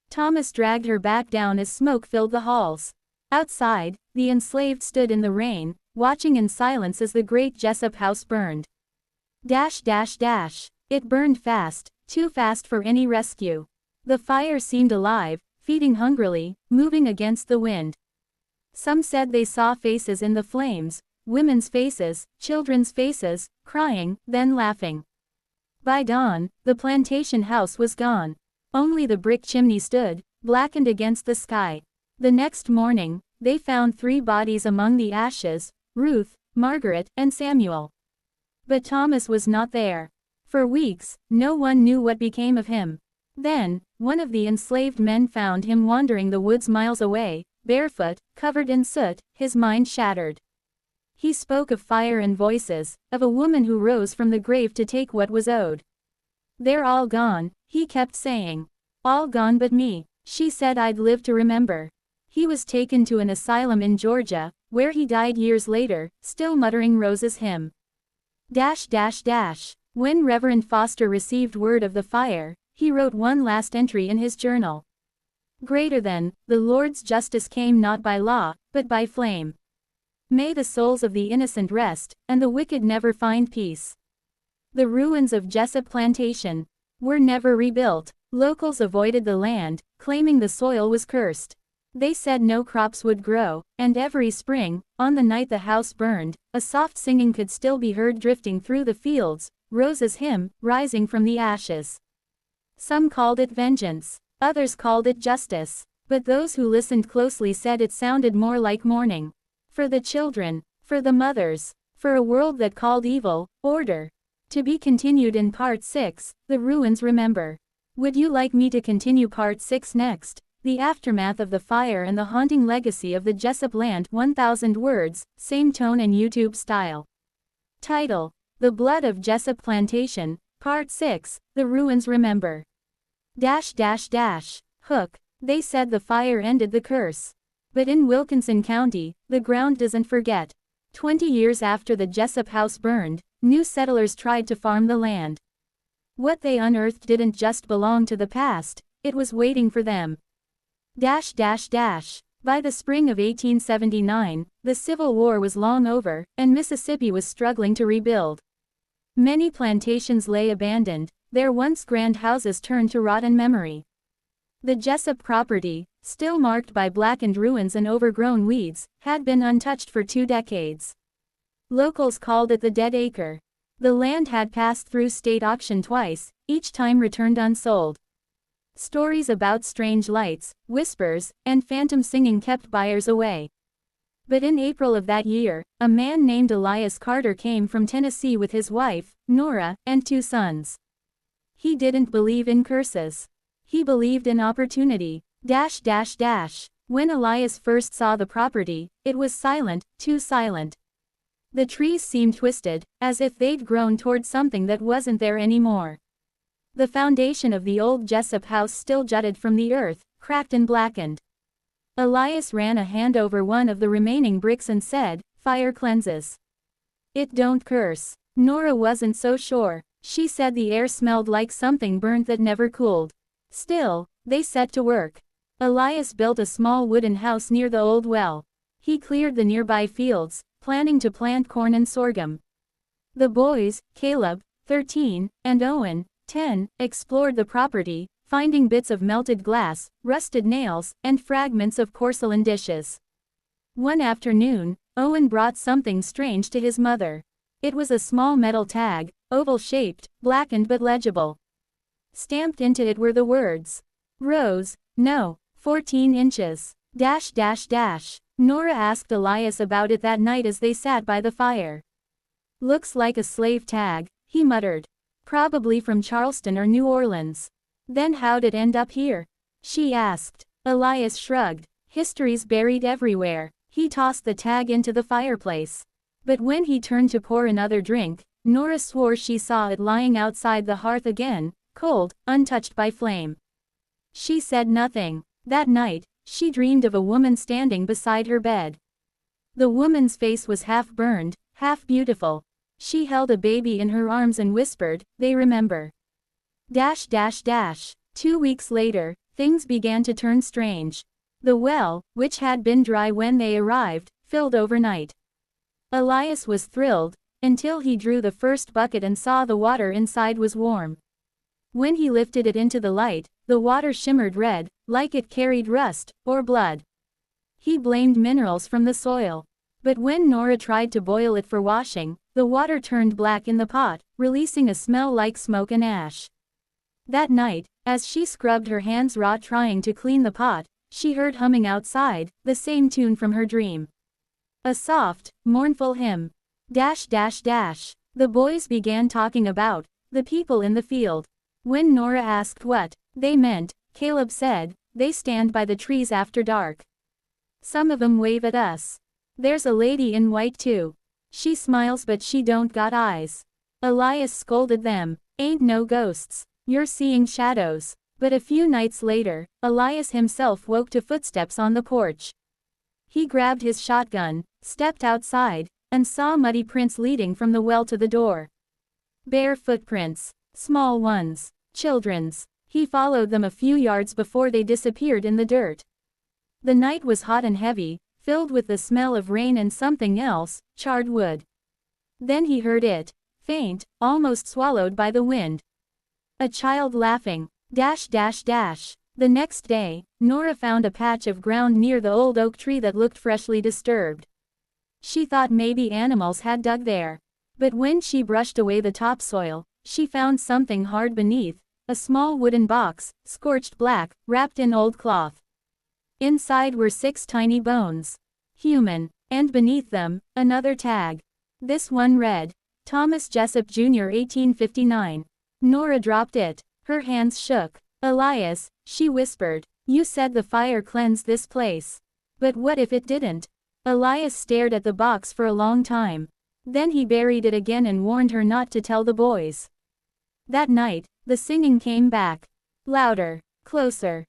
Thomas dragged her back down as smoke filled the halls. Outside, the enslaved stood in the rain, watching in silence as the great Jessop house burned. It burned fast, too fast for any rescue. The fire seemed alive, feeding hungrily, moving against the wind. Some said they saw faces in the flames, women's faces, children's faces, crying, then laughing. By dawn, the plantation house was gone. Only the brick chimney stood, blackened against the sky. The next morning, they found 3 bodies among the ashes, Ruth, Margaret, and Samuel. But Thomas was not there. For weeks, no one knew what became of him. Then, one of the enslaved men found him wandering the woods miles away, barefoot, covered in soot, his mind shattered. He spoke of fire and voices, of a woman who rose from the grave to take what was owed. "They're all gone," he kept saying. "All gone but me." She said I'd live to remember. He was taken to an asylum in Georgia, where he died years later, still muttering Rose's hymn. When Reverend Foster received word of the fire, he wrote one last entry in his journal. "Greater than, the Lord's justice came not by law, but by flame. May the souls of the innocent rest, and the wicked never find peace." The ruins of Jessop Plantation were never rebuilt. Locals avoided the land, claiming the soil was cursed. They said no crops would grow, and every spring, on the night the house burned, a soft singing could still be heard drifting through the fields, Rose's hymn, rising from the ashes. Some called it vengeance, others called it justice, but those who listened closely said it sounded more like mourning. For the children, for the mothers, for a world that called evil, order. To be continued in Part 6, The Ruins Remember. Would you like me to continue Part 6 next? The aftermath of the fire and the haunting legacy of the Jessop land. 1000 words, same tone and YouTube style. Title: The Blood of Jessop Plantation, Part 6, The Ruins Remember. Hook. They said the fire ended the curse. But in Wilkinson County, the ground doesn't forget. 20 years after the Jessop house burned, new settlers tried to farm the land. What they unearthed didn't just belong to the past, it was waiting for them. By the spring of 1879, the Civil War was long over, and Mississippi was struggling to rebuild. Many plantations lay abandoned, their once grand houses turned to rotten memory. The Jessop property, still marked by blackened ruins and overgrown weeds, had been untouched for 2 decades. Locals called it the Dead Acre. The land had passed through state auction twice, each time returned unsold. Stories about strange lights, whispers, and phantom singing kept buyers away. But in April of that year, a man named Elias Carter came from Tennessee with his wife, Nora, and 2 sons. He didn't believe in curses. He believed in opportunity. When Elias first saw the property, it was silent, too silent. The trees seemed twisted, as if they'd grown toward something that wasn't there anymore. The foundation of the old Jessop house still jutted from the earth, cracked and blackened. Elias ran a hand over one of the remaining bricks and said, "Fire cleanses. It don't curse." Nora wasn't so sure. She said the air smelled like something burnt that never cooled. Still, they set to work. Elias built a small wooden house near the old well. He cleared the nearby fields, planning to plant corn and sorghum. The boys, Caleb, 13, and Owen, 10, explored the property, finding bits of melted glass, rusted nails, and fragments of porcelain dishes. One afternoon, Owen brought something strange to his mother. It was a small metal tag, oval-shaped, blackened but legible. Stamped into it were the words, "Rose, no, 14 inches, ." Nora asked Elias about it that night as they sat by the fire. "Looks like a slave tag," he muttered. "Probably from Charleston or New Orleans." "Then how'd it end up here?" she asked. Elias shrugged. "History's buried everywhere." He tossed the tag into the fireplace. But when he turned to pour another drink, Nora swore she saw it lying outside the hearth again, cold, untouched by flame. She said nothing. That night, she dreamed of a woman standing beside her bed. The woman's face was half burned, half beautiful. She held a baby in her arms and whispered, "They remember." 2 weeks later, things began to turn strange. The well, which had been dry when they arrived, filled overnight. Elias was thrilled, until he drew the first bucket and saw the water inside was warm. When he lifted it into the light, the water shimmered red, like it carried rust, or blood. He blamed minerals from the soil. But when Nora tried to boil it for washing, the water turned black in the pot, releasing a smell like smoke and ash. That night, as she scrubbed her hands raw trying to clean the pot, she heard humming outside, the same tune from her dream. A soft, mournful hymn. The boys began talking about the people in the field. When Nora asked what they meant, Caleb said, "They stand by the trees after dark. Some of 'em wave at us. There's a lady in white too. She smiles but she don't got eyes." Elias scolded them. "Ain't no ghosts. You're seeing shadows." But a few nights later, Elias himself woke to footsteps on the porch. He grabbed his shotgun, stepped outside, and saw muddy prints leading from the well to the door. Bare footprints. Small ones. Children's. He followed them a few yards before they disappeared in the dirt. The night was hot and heavy, filled with the smell of rain and something else, charred wood. Then he heard it. Faint, almost swallowed by the wind. A child laughing. The next day, Nora found a patch of ground near the old oak tree that looked freshly disturbed. She thought maybe animals had dug there. But when she brushed away the topsoil, she found something hard beneath, a small wooden box, scorched black, wrapped in old cloth. Inside were 6 tiny bones. Human. And beneath them, another tag. This one read, "Thomas Jessop Jr. 1859. Nora dropped it. Her hands shook. "Elias," she whispered, "you said the fire cleansed this place. But what if it didn't?" Elias stared at the box for a long time. Then he buried it again and warned her not to tell the boys. That night, the singing came back. Louder. Closer.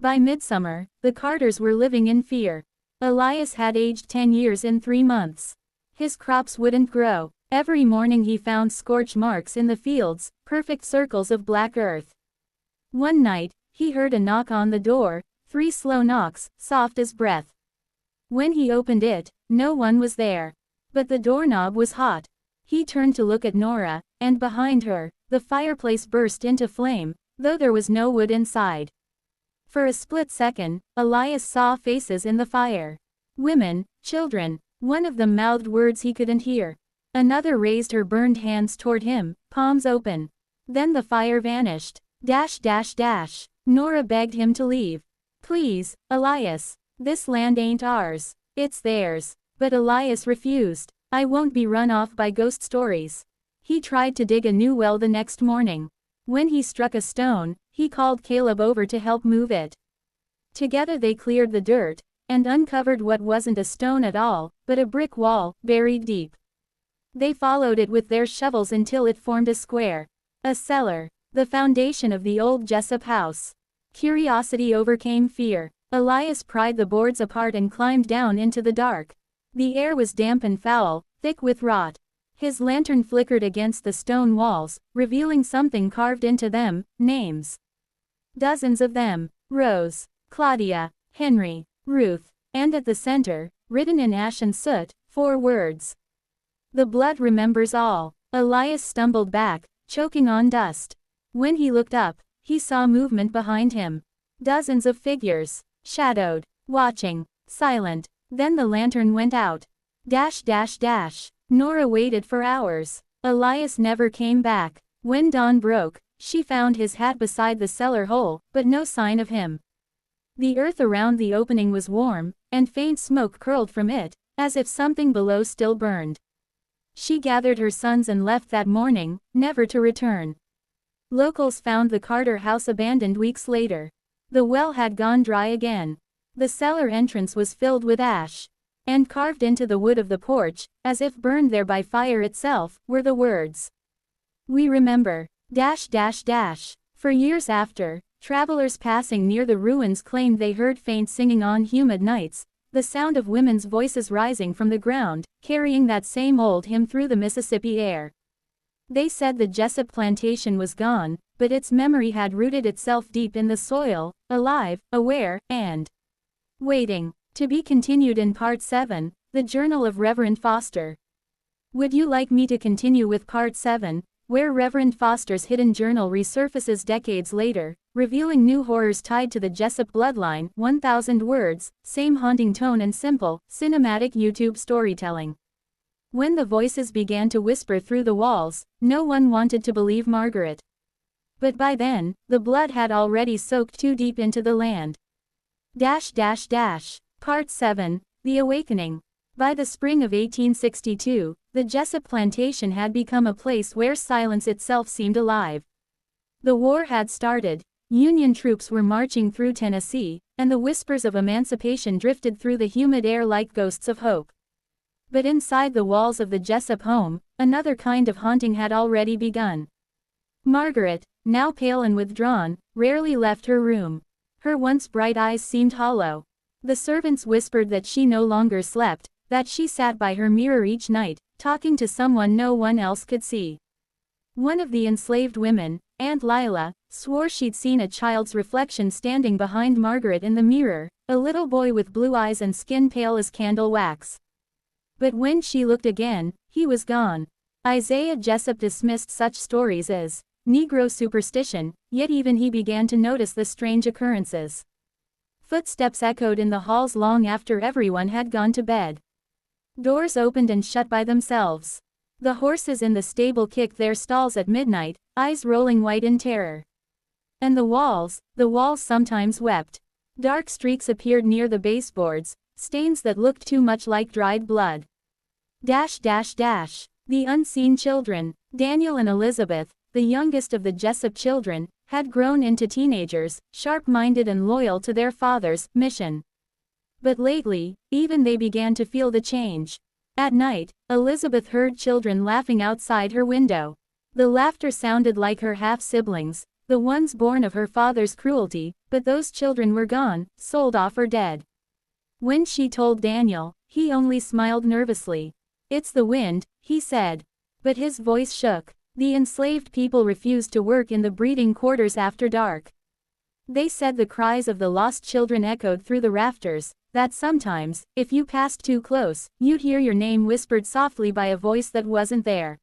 By midsummer, the Carters were living in fear. Elias had aged 10 years in 3 months. His crops wouldn't grow. Every morning he found scorch marks in the fields, perfect circles of black earth. One night, he heard a knock on the door, 3 slow knocks, soft as breath. When he opened it, no one was there. But the doorknob was hot. He turned to look at Nora, and behind her, the fireplace burst into flame, though there was no wood inside. For a split second, Elias saw faces in the fire. Women, children. One of them mouthed words he couldn't hear. Another raised her burned hands toward him, palms open. Then the fire vanished. Nora begged him to leave. Please, Elias. This land ain't ours. It's theirs. But Elias refused. I won't be run off by ghost stories. He tried to dig a new well the next morning. When he struck a stone, he called Caleb over to help move it. Together they cleared the dirt, and uncovered what wasn't a stone at all, but a brick wall, buried deep. They followed it with their shovels until it formed a square. A cellar. The foundation of the old Jessop house. Curiosity overcame fear. Elias pried the boards apart and climbed down into the dark. The air was damp and foul, thick with rot. His lantern flickered against the stone walls, revealing something carved into them, names. Dozens of them. Rose, Claudia, Henry, Ruth, and at the center, written in ash and soot, 4 words. The blood remembers all. Elias stumbled back, choking on dust. When he looked up, he saw movement behind him. Dozens of figures. Shadowed. Watching. Silent. Then the lantern went out. Nora waited for hours. Elias never came back. When dawn broke, she found his hat beside the cellar hole, but no sign of him. The earth around the opening was warm, and faint smoke curled from it, as if something below still burned. She gathered her sons and left that morning, never to return. Locals found the Carter house abandoned weeks later. The well had gone dry again. The cellar entrance was filled with ash. And carved into the wood of the porch, as if burned there by fire itself, were the words. We remember. For years after, travelers passing near the ruins claimed they heard faint singing on humid nights, the sound of women's voices rising from the ground, carrying that same old hymn through the Mississippi air. They said the Jessop Plantation was gone, but its memory had rooted itself deep in the soil, alive, aware, and waiting. To be continued in Part 7, The Journal of Reverend Foster. Would you like me to continue with Part 7, where Reverend Foster's hidden journal resurfaces decades later, revealing new horrors tied to the Jessop bloodline, 1,000 words, same haunting tone and simple, cinematic YouTube storytelling? When the voices began to whisper through the walls, no one wanted to believe Margaret. But by then, the blood had already soaked too deep into the land. Part 7, The Awakening. By the spring of 1862, the Jessop Plantation had become a place where silence itself seemed alive. The war had started, Union troops were marching through Tennessee, and the whispers of emancipation drifted through the humid air like ghosts of hope. But inside the walls of the Jessop home, another kind of haunting had already begun. Margaret, now pale and withdrawn, rarely left her room. Her once bright eyes seemed hollow. The servants whispered that she no longer slept, that she sat by her mirror each night, talking to someone no one else could see. One of the enslaved women, Aunt Lila, swore she'd seen a child's reflection standing behind Margaret in the mirror, a little boy with blue eyes and skin pale as candle wax. But when she looked again, he was gone. Isaiah Jessop dismissed such stories as Negro superstition, yet even he began to notice the strange occurrences. Footsteps echoed in the halls long after everyone had gone to bed. Doors opened and shut by themselves. The horses in the stable kicked their stalls at midnight, eyes rolling white in terror. And the walls sometimes wept. Dark streaks appeared near the baseboards, stains that looked too much like dried blood. The unseen children. Daniel and Elizabeth, the youngest of the Jessop children, had grown into teenagers, sharp-minded and loyal to their father's mission. But lately, even they began to feel the change. At night, Elizabeth heard children laughing outside her window. The laughter sounded like her half-siblings, the ones born of her father's cruelty, but those children were gone, sold off or dead. When she told Daniel, he only smiled nervously. "It's the wind," he said. But his voice shook. The enslaved people refused to work in the breeding quarters after dark. They said the cries of the lost children echoed through the rafters, that sometimes, if you passed too close, you'd hear your name whispered softly by a voice that wasn't there.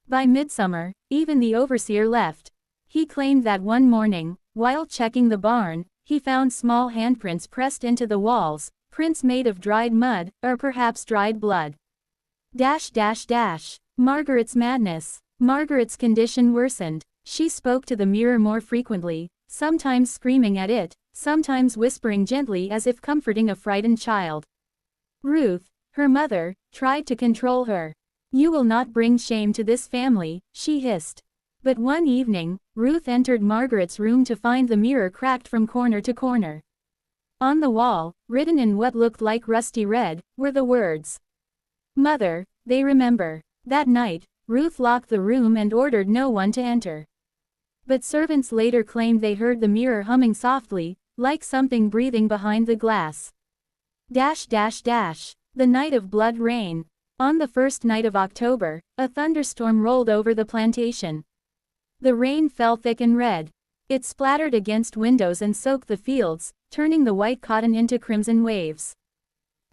By midsummer, even the overseer left. He claimed that one morning, while checking the barn, he found small handprints pressed into the walls, prints made of dried mud, or perhaps dried blood. Margaret's madness. Margaret's condition worsened. She spoke to the mirror more frequently, sometimes screaming at it, sometimes whispering gently as if comforting a frightened child. Ruth, her mother, tried to control her. "You will not bring shame to this family," she hissed. But one evening, Ruth entered Margaret's room to find the mirror cracked from corner to corner. On the wall, written in what looked like rusty red, were the words, "Mother, they remember." That night, Ruth locked the room and ordered no one to enter. But servants later claimed they heard the mirror humming softly, like something breathing behind the glass. The night of blood rain. On the first night of October, a thunderstorm rolled over the plantation. The rain fell thick and red. It splattered against windows and soaked the fields, turning the white cotton into crimson waves.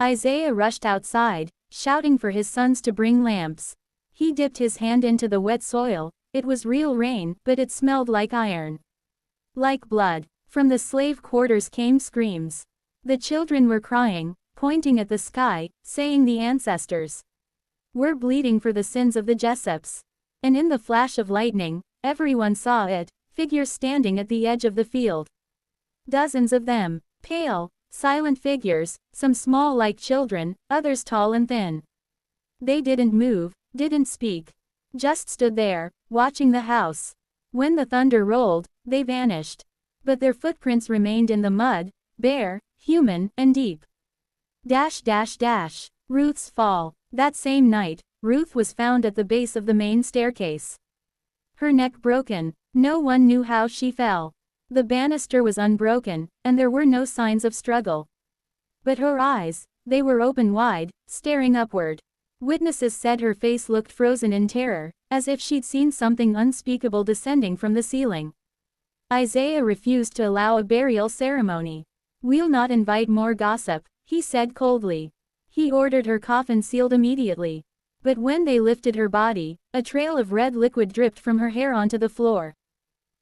Isaiah rushed outside, shouting for his sons to bring lamps. He dipped his hand into the wet soil. It was real rain, but it smelled like iron. Like blood. From the slave quarters came screams. The children were crying, pointing at the sky, saying the ancestors were bleeding for the sins of the Jessops. And in the flash of lightning, everyone saw it, figures standing at the edge of the field. Dozens of them, pale, silent figures, some small like children, others tall and thin. They didn't move, didn't speak. Just stood there, watching the house. When the thunder rolled, they vanished. But their footprints remained in the mud, bare, human, and deep. Ruth's fall. That same night, Ruth was found at the base of the main staircase. Her neck broken. No one knew how she fell. The banister was unbroken, and there were no signs of struggle. But her eyes, they were open wide, staring upward. Witnesses said her face looked frozen in terror, as if she'd seen something unspeakable descending from the ceiling. Isaiah refused to allow a burial ceremony. "We'll not invite more gossip," he said coldly. He ordered her coffin sealed immediately. But when they lifted her body, a trail of red liquid dripped from her hair onto the floor.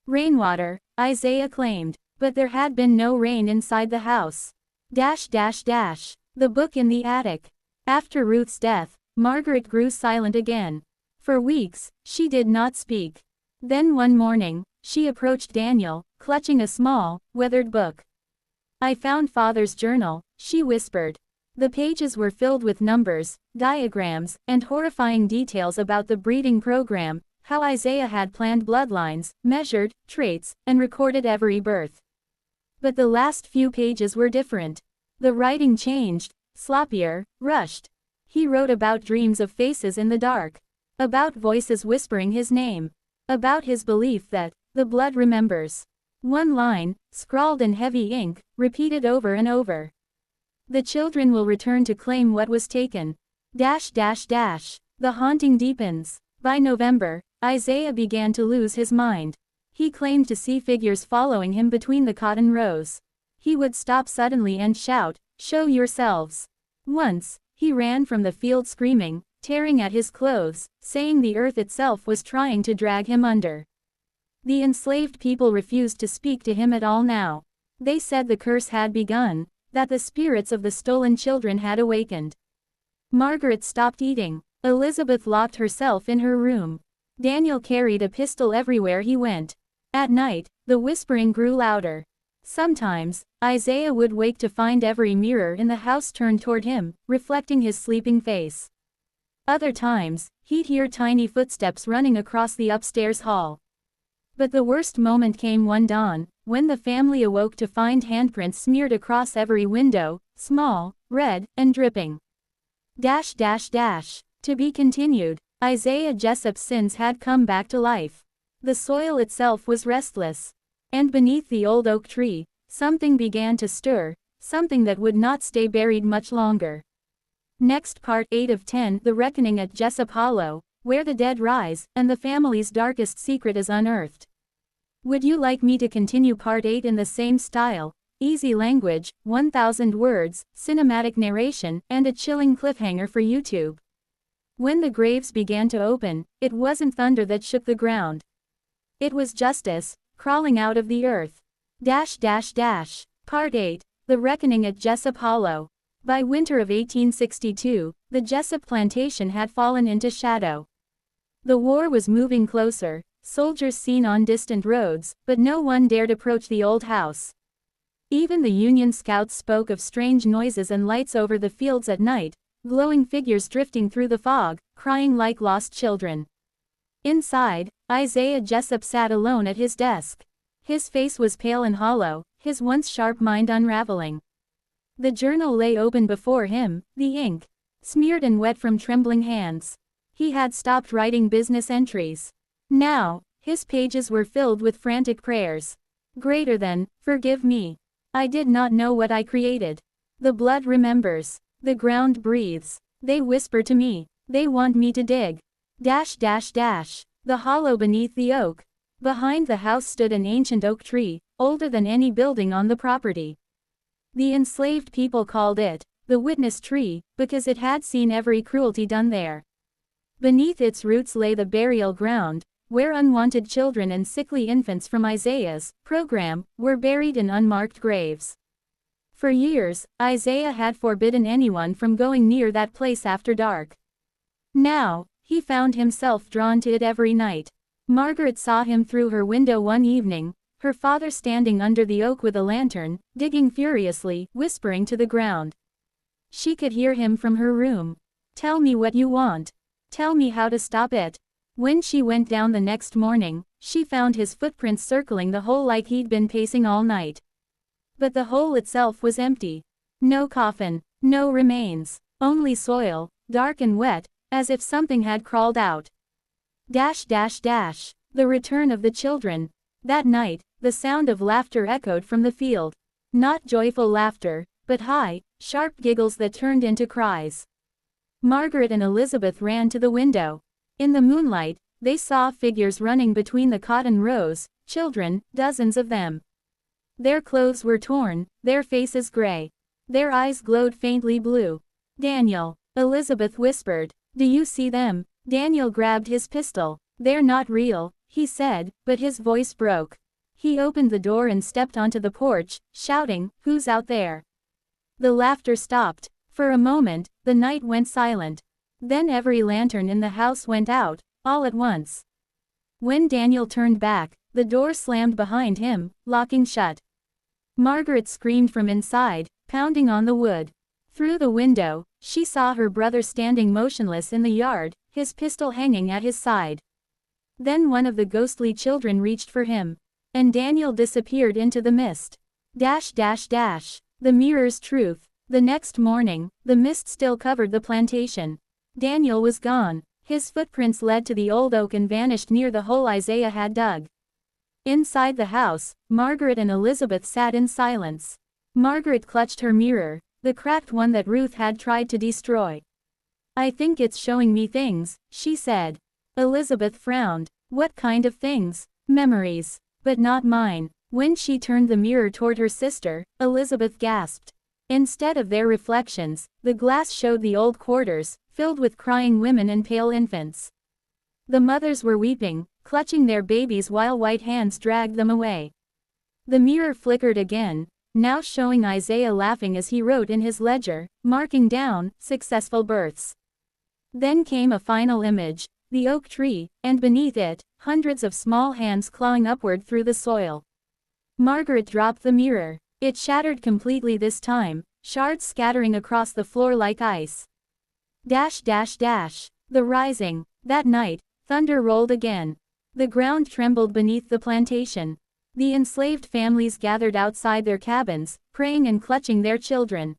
Rainwater, Isaiah claimed, but there had been no rain inside the house. The book in the attic. After Ruth's death, Margaret grew silent again. For weeks, she did not speak. Then one morning, she approached Daniel, clutching a small, weathered book. "I found Father's journal," she whispered. The pages were filled with numbers, diagrams, and horrifying details about the breeding program, how Isaiah had planned bloodlines, measured traits, and recorded every birth. But the last few pages were different. The writing changed, sloppier, rushed. He wrote about dreams of faces in the dark. About voices whispering his name. About his belief that the blood remembers. One line, scrawled in heavy ink, repeated over and over. "The children will return to claim what was taken." The haunting deepens. By November, Isaiah began to lose his mind. He claimed to see figures following him between the cotton rows. He would stop suddenly and shout, "Show yourselves." Once, he ran from the field screaming, tearing at his clothes, saying the earth itself was trying to drag him under. The enslaved people refused to speak to him at all now. They said the curse had begun, that the spirits of the stolen children had awakened. Margaret stopped eating. Elizabeth locked herself in her room. Daniel carried a pistol everywhere he went. At night, the whispering grew louder. Sometimes, Isaiah would wake to find every mirror in the house turned toward him, reflecting his sleeping face. Other times, he'd hear tiny footsteps running across the upstairs hall. But the worst moment came one dawn, when the family awoke to find handprints smeared across every window, small, red, and dripping. To be continued. Isaiah Jessop's sins had come back to life. The soil itself was restless. And beneath the old oak tree, something began to stir, something that would not stay buried much longer. Next, part 8 of 10, The Reckoning at Jessop Hollow, where the dead rise, and the family's darkest secret is unearthed. Would you like me to continue part 8 in the same style? Easy language, 1,000 words, cinematic narration, and a chilling cliffhanger for YouTube. When the graves began to open, it wasn't thunder that shook the ground. It was justice, crawling out of the earth. Part 8, The Reckoning at Jessop Hollow. By winter of 1862, the Jessop Plantation had fallen into shadow. The war was moving closer, soldiers seen on distant roads, but no one dared approach the old house. Even the Union scouts spoke of strange noises and lights over the fields at night, glowing figures drifting through the fog, crying like lost children. Inside, Isaiah Jessop sat alone at his desk. His face was pale and hollow, his once sharp mind unraveling. The journal lay open before him, the ink smeared and wet from trembling hands. He had stopped writing business entries. Now, his pages were filled with frantic prayers. Greater than, forgive me. I did not know what I created. The blood remembers. The ground breathes. They whisper to me. They want me to dig. The hollow beneath the oak. Behind the house stood an ancient oak tree, older than any building on the property. The enslaved people called it the witness tree, because it had seen every cruelty done there. Beneath its roots lay the burial ground, where unwanted children and sickly infants from Isaiah's program were buried in unmarked graves. For years, Isaiah had forbidden anyone from going near that place after dark. Now, he found himself drawn to it every night. Margaret saw him through her window one evening, her father standing under the oak with a lantern, digging furiously, whispering to the ground. She could hear him from her room. Tell me what you want. Tell me how to stop it. When she went down the next morning, she found his footprints circling the hole like he'd been pacing all night. But the hole itself was empty. No coffin, no remains, only soil, dark and wet, as if something had crawled out. The return of the children. That night, the sound of laughter echoed from the field. Not joyful laughter, but high, sharp giggles that turned into cries. Margaret and Elizabeth ran to the window. In the moonlight, they saw figures running between the cotton rows, children, dozens of them. Their clothes were torn, their faces gray. Their eyes glowed faintly blue. Daniel, Elizabeth whispered. Do you see them? Daniel grabbed his pistol. They're not real, he said, but his voice broke. He opened the door and stepped onto the porch, shouting, "Who's out there?" The laughter stopped. For a moment, the night went silent. Then every lantern in the house went out, all at once. When Daniel turned back, the door slammed behind him, locking shut. Margaret screamed from inside, pounding on the wood. Through the window, she saw her brother standing motionless in the yard, his pistol hanging at his side. Then one of the ghostly children reached for him. And Daniel disappeared into the mist. The mirror's truth. The next morning, the mist still covered the plantation. Daniel was gone. His footprints led to the old oak and vanished near the hole Isaiah had dug. Inside the house, Margaret and Elizabeth sat in silence. Margaret clutched her mirror, the cracked one that Ruth had tried to destroy. I think it's showing me things, she said. Elizabeth frowned. What kind of things? Memories. But not mine. When she turned the mirror toward her sister, Elizabeth gasped. Instead of their reflections, the glass showed the old quarters, filled with crying women and pale infants. The mothers were weeping, clutching their babies while white hands dragged them away. The mirror flickered again, now showing Isaiah laughing as he wrote in his ledger, marking down, successful births. Then came a final image, the oak tree, and beneath it, hundreds of small hands clawing upward through the soil. Margaret dropped the mirror. It shattered completely this time, shards scattering across the floor like ice. The rising. That night, thunder rolled again. The ground trembled beneath the plantation. The enslaved families gathered outside their cabins, praying and clutching their children.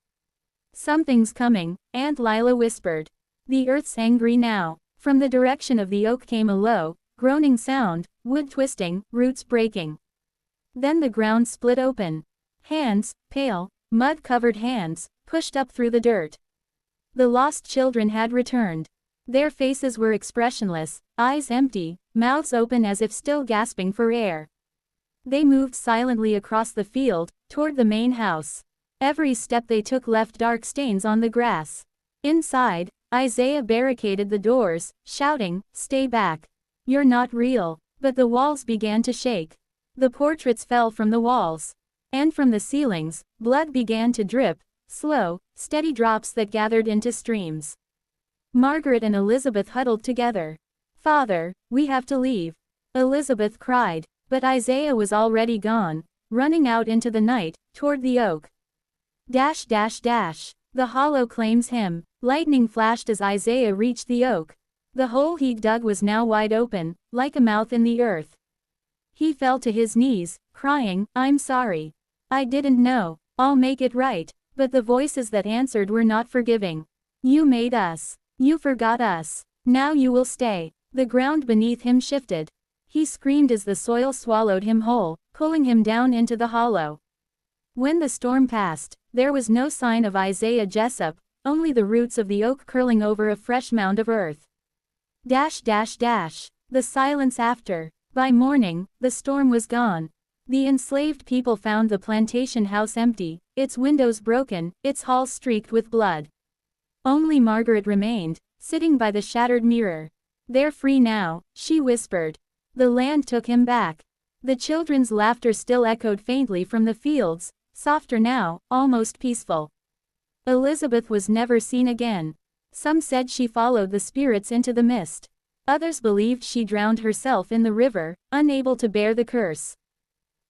Something's coming, Aunt Lila whispered. The earth's angry now. From the direction of the oak came a low, groaning sound, wood twisting, roots breaking. Then the ground split open. Hands, pale, mud-covered hands, pushed up through the dirt. The lost children had returned. Their faces were expressionless, eyes empty, mouths open as if still gasping for air. They moved silently across the field, toward the main house. Every step they took left dark stains on the grass. Inside, Isaiah barricaded the doors, shouting, "Stay back. You're not real." But the walls began to shake. The portraits fell from the walls. And from the ceilings, blood began to drip, slow, steady drops that gathered into streams. Margaret and Elizabeth huddled together. "Father, we have to leave." Elizabeth cried. But Isaiah was already gone, running out into the night, toward the oak. Dash dash dash. The hollow claims him. Lightning flashed as Isaiah reached the oak. The hole he'd dug was now wide open, like a mouth in the earth. He fell to his knees, crying, "I'm sorry. I didn't know. I'll make it right." But the voices that answered were not forgiving. "You made us. You forgot us. Now you will stay." The ground beneath him shifted. He screamed as the soil swallowed him whole, pulling him down into the hollow. When the storm passed, there was no sign of Isaiah Jessop, only the roots of the oak curling over a fresh mound of earth. Dash dash dash. The silence after. By morning, the storm was gone. The enslaved people found the plantation house empty, its windows broken, its halls streaked with blood. Only Margaret remained, sitting by the shattered mirror. "They're free now," she whispered. The land took him back. The children's laughter still echoed faintly from the fields, softer now, almost peaceful. Elizabeth was never seen again. Some said she followed the spirits into the mist. Others believed she drowned herself in the river, unable to bear the curse.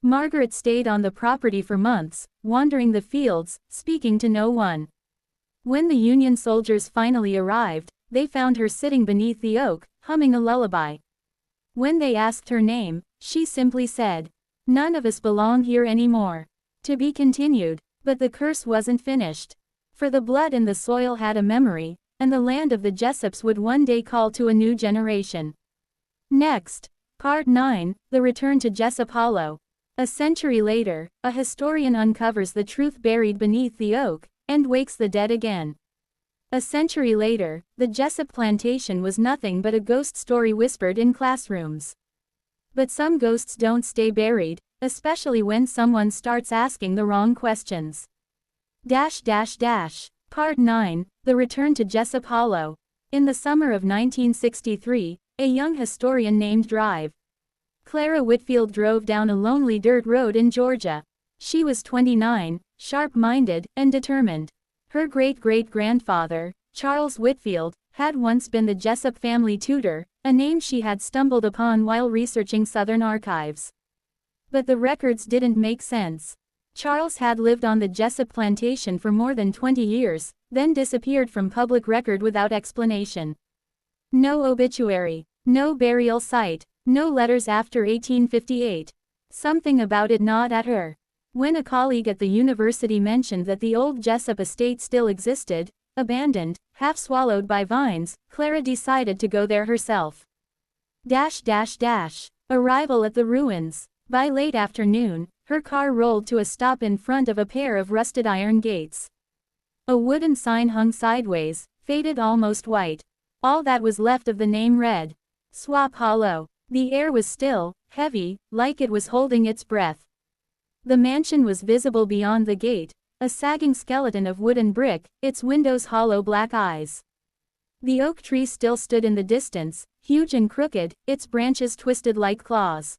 Margaret stayed on the property for months, wandering the fields, speaking to no one. When the Union soldiers finally arrived, they found her sitting beneath the oak, humming a lullaby. When they asked her name, she simply said, "None of us belong here anymore." To be continued, but the curse wasn't finished. For the blood in the soil had a memory, and the land of the Jessops would one day call to a new generation. Next, Part 9, The Return to Jessop Hollow. A century later, a historian uncovers the truth buried beneath the oak, and wakes the dead again. A century later, the Jessop Plantation was nothing but a ghost story whispered in classrooms. But some ghosts don't stay buried, especially when someone starts asking the wrong questions. Dash dash dash. Part 9, The Return to Jessop Hollow. In the summer of 1963, a young historian named Drive. Clara Whitfield drove down a lonely dirt road in Georgia. She was 29, sharp-minded, and determined. Her great-great-grandfather, Charles Whitfield, had once been the Jessop family tutor, a name she had stumbled upon while researching Southern archives. But the records didn't make sense. Charles had lived on the Jessop Plantation for more than 20 years, then disappeared from public record without explanation. No obituary, no burial site, no letters after 1858. Something about it gnawed at her. When a colleague at the university mentioned that the old Jessop estate still existed, abandoned, half swallowed by vines, Clara decided to go there herself. Dash dash dash. Arrival at the ruins. By late afternoon, her car rolled to a stop in front of a pair of rusted iron gates. A wooden sign hung sideways, faded almost white. All that was left of the name read, Jessop Hollow. The air was still, heavy, like it was holding its breath. The mansion was visible beyond the gate, a sagging skeleton of wood and brick, its windows hollow black eyes. The oak tree still stood in the distance, huge and crooked, its branches twisted like claws.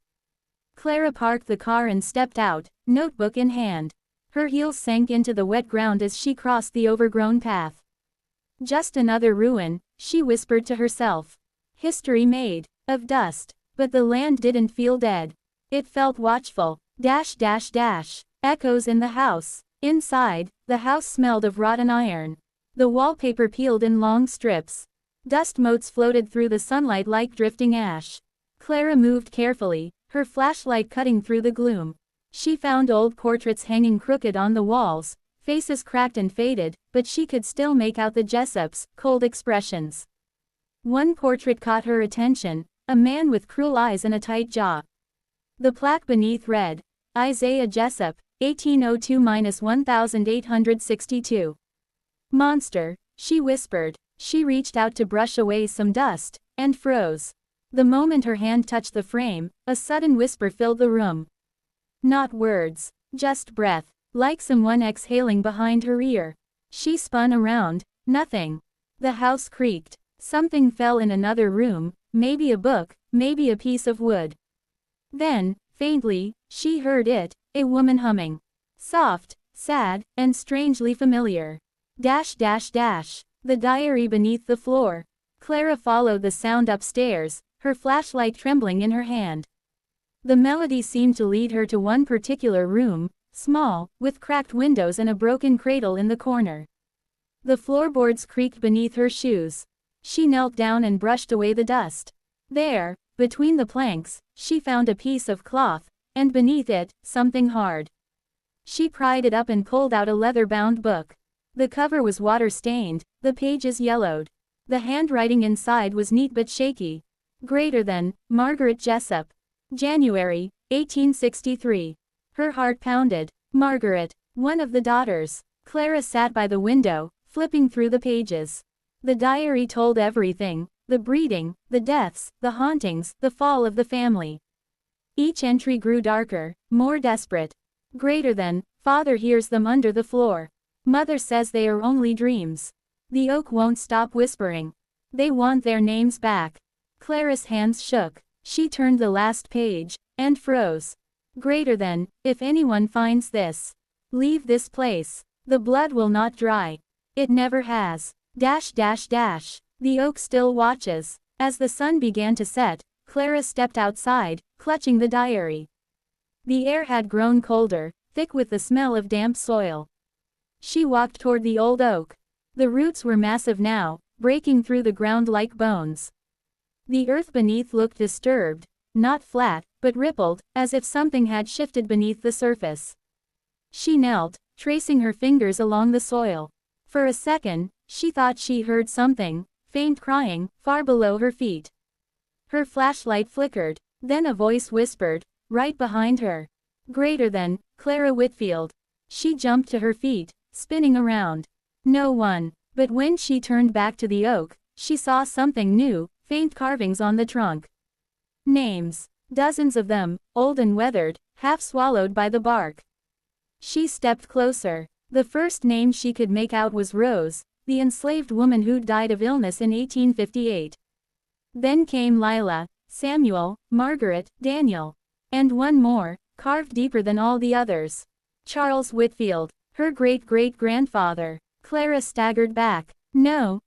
Clara parked the car and stepped out, notebook in hand. Her heels sank into the wet ground as she crossed the overgrown path. Just another ruin, she whispered to herself. History made of dust. But the land didn't feel dead. It felt watchful. Dash dash dash. Echoes in the house. Inside, the house smelled of rotten iron. The wallpaper peeled in long strips. Dust motes floated through the sunlight like drifting ash. Clara moved carefully, her flashlight cutting through the gloom. She found old portraits hanging crooked on the walls, faces cracked and faded, but she could still make out the Jessops' cold expressions. One portrait caught her attention, a man with cruel eyes and a tight jaw. The plaque beneath read, Isaiah Jessop, 1802–1862. Monster, she whispered. She reached out to brush away some dust, and froze. The moment her hand touched the frame, a sudden whisper filled the room. Not words, just breath, like someone exhaling behind her ear. She spun around, nothing. The house creaked. Something fell in another room, maybe a book, maybe a piece of wood. Then, faintly, she heard it, a woman humming. Soft, sad, and strangely familiar. Dash dash dash. The diary beneath the floor. Clara followed the sound upstairs, her flashlight trembling in her hand. The melody seemed to lead her to one particular room, small, with cracked windows and a broken cradle in the corner. The floorboards creaked beneath her shoes. She knelt down and brushed away the dust. There, between the planks, she found a piece of cloth, and beneath it, something hard. She pried it up and pulled out a leather-bound book. The cover was water-stained, the pages yellowed. The handwriting inside was neat but shaky. Greater than, Margaret Jessop. January, 1863. Her heart pounded. Margaret, one of the daughters. Clara sat by the window, flipping through the pages. The diary told everything: the breeding, the deaths, the hauntings, the fall of the family. Each entry grew darker, more desperate. Greater than, father hears them under the floor. Mother says they are only dreams. The oak won't stop whispering. They want their names back. Clara's hands shook. She turned the last page, and froze. Greater than, if anyone finds this, leave this place. The blood will not dry. It never has. The oak still watches. As the sun began to set, Clara stepped outside, clutching the diary. The air had grown colder, thick with the smell of damp soil. She walked toward the old oak. The roots were massive now, breaking through the ground like bones. The earth beneath looked disturbed, not flat, but rippled, as if something had shifted beneath the surface. She knelt, tracing her fingers along the soil. For a second, she thought she heard something, faint crying, far below her feet. Her flashlight flickered. Then a voice whispered, right behind her. Greater than, Clara Whitfield. She jumped to her feet, spinning around. No one. But when she turned back to the oak, she saw something new, faint carvings on the trunk. Names. Dozens of them, old and weathered, half swallowed by the bark. She stepped closer. The first name she could make out was Rose, the enslaved woman who'd died of illness in 1858. Then came Lila, Samuel, Margaret, Daniel. And one more, carved deeper than all the others. Charles Whitfield, her great-great-grandfather. Clara staggered back. No,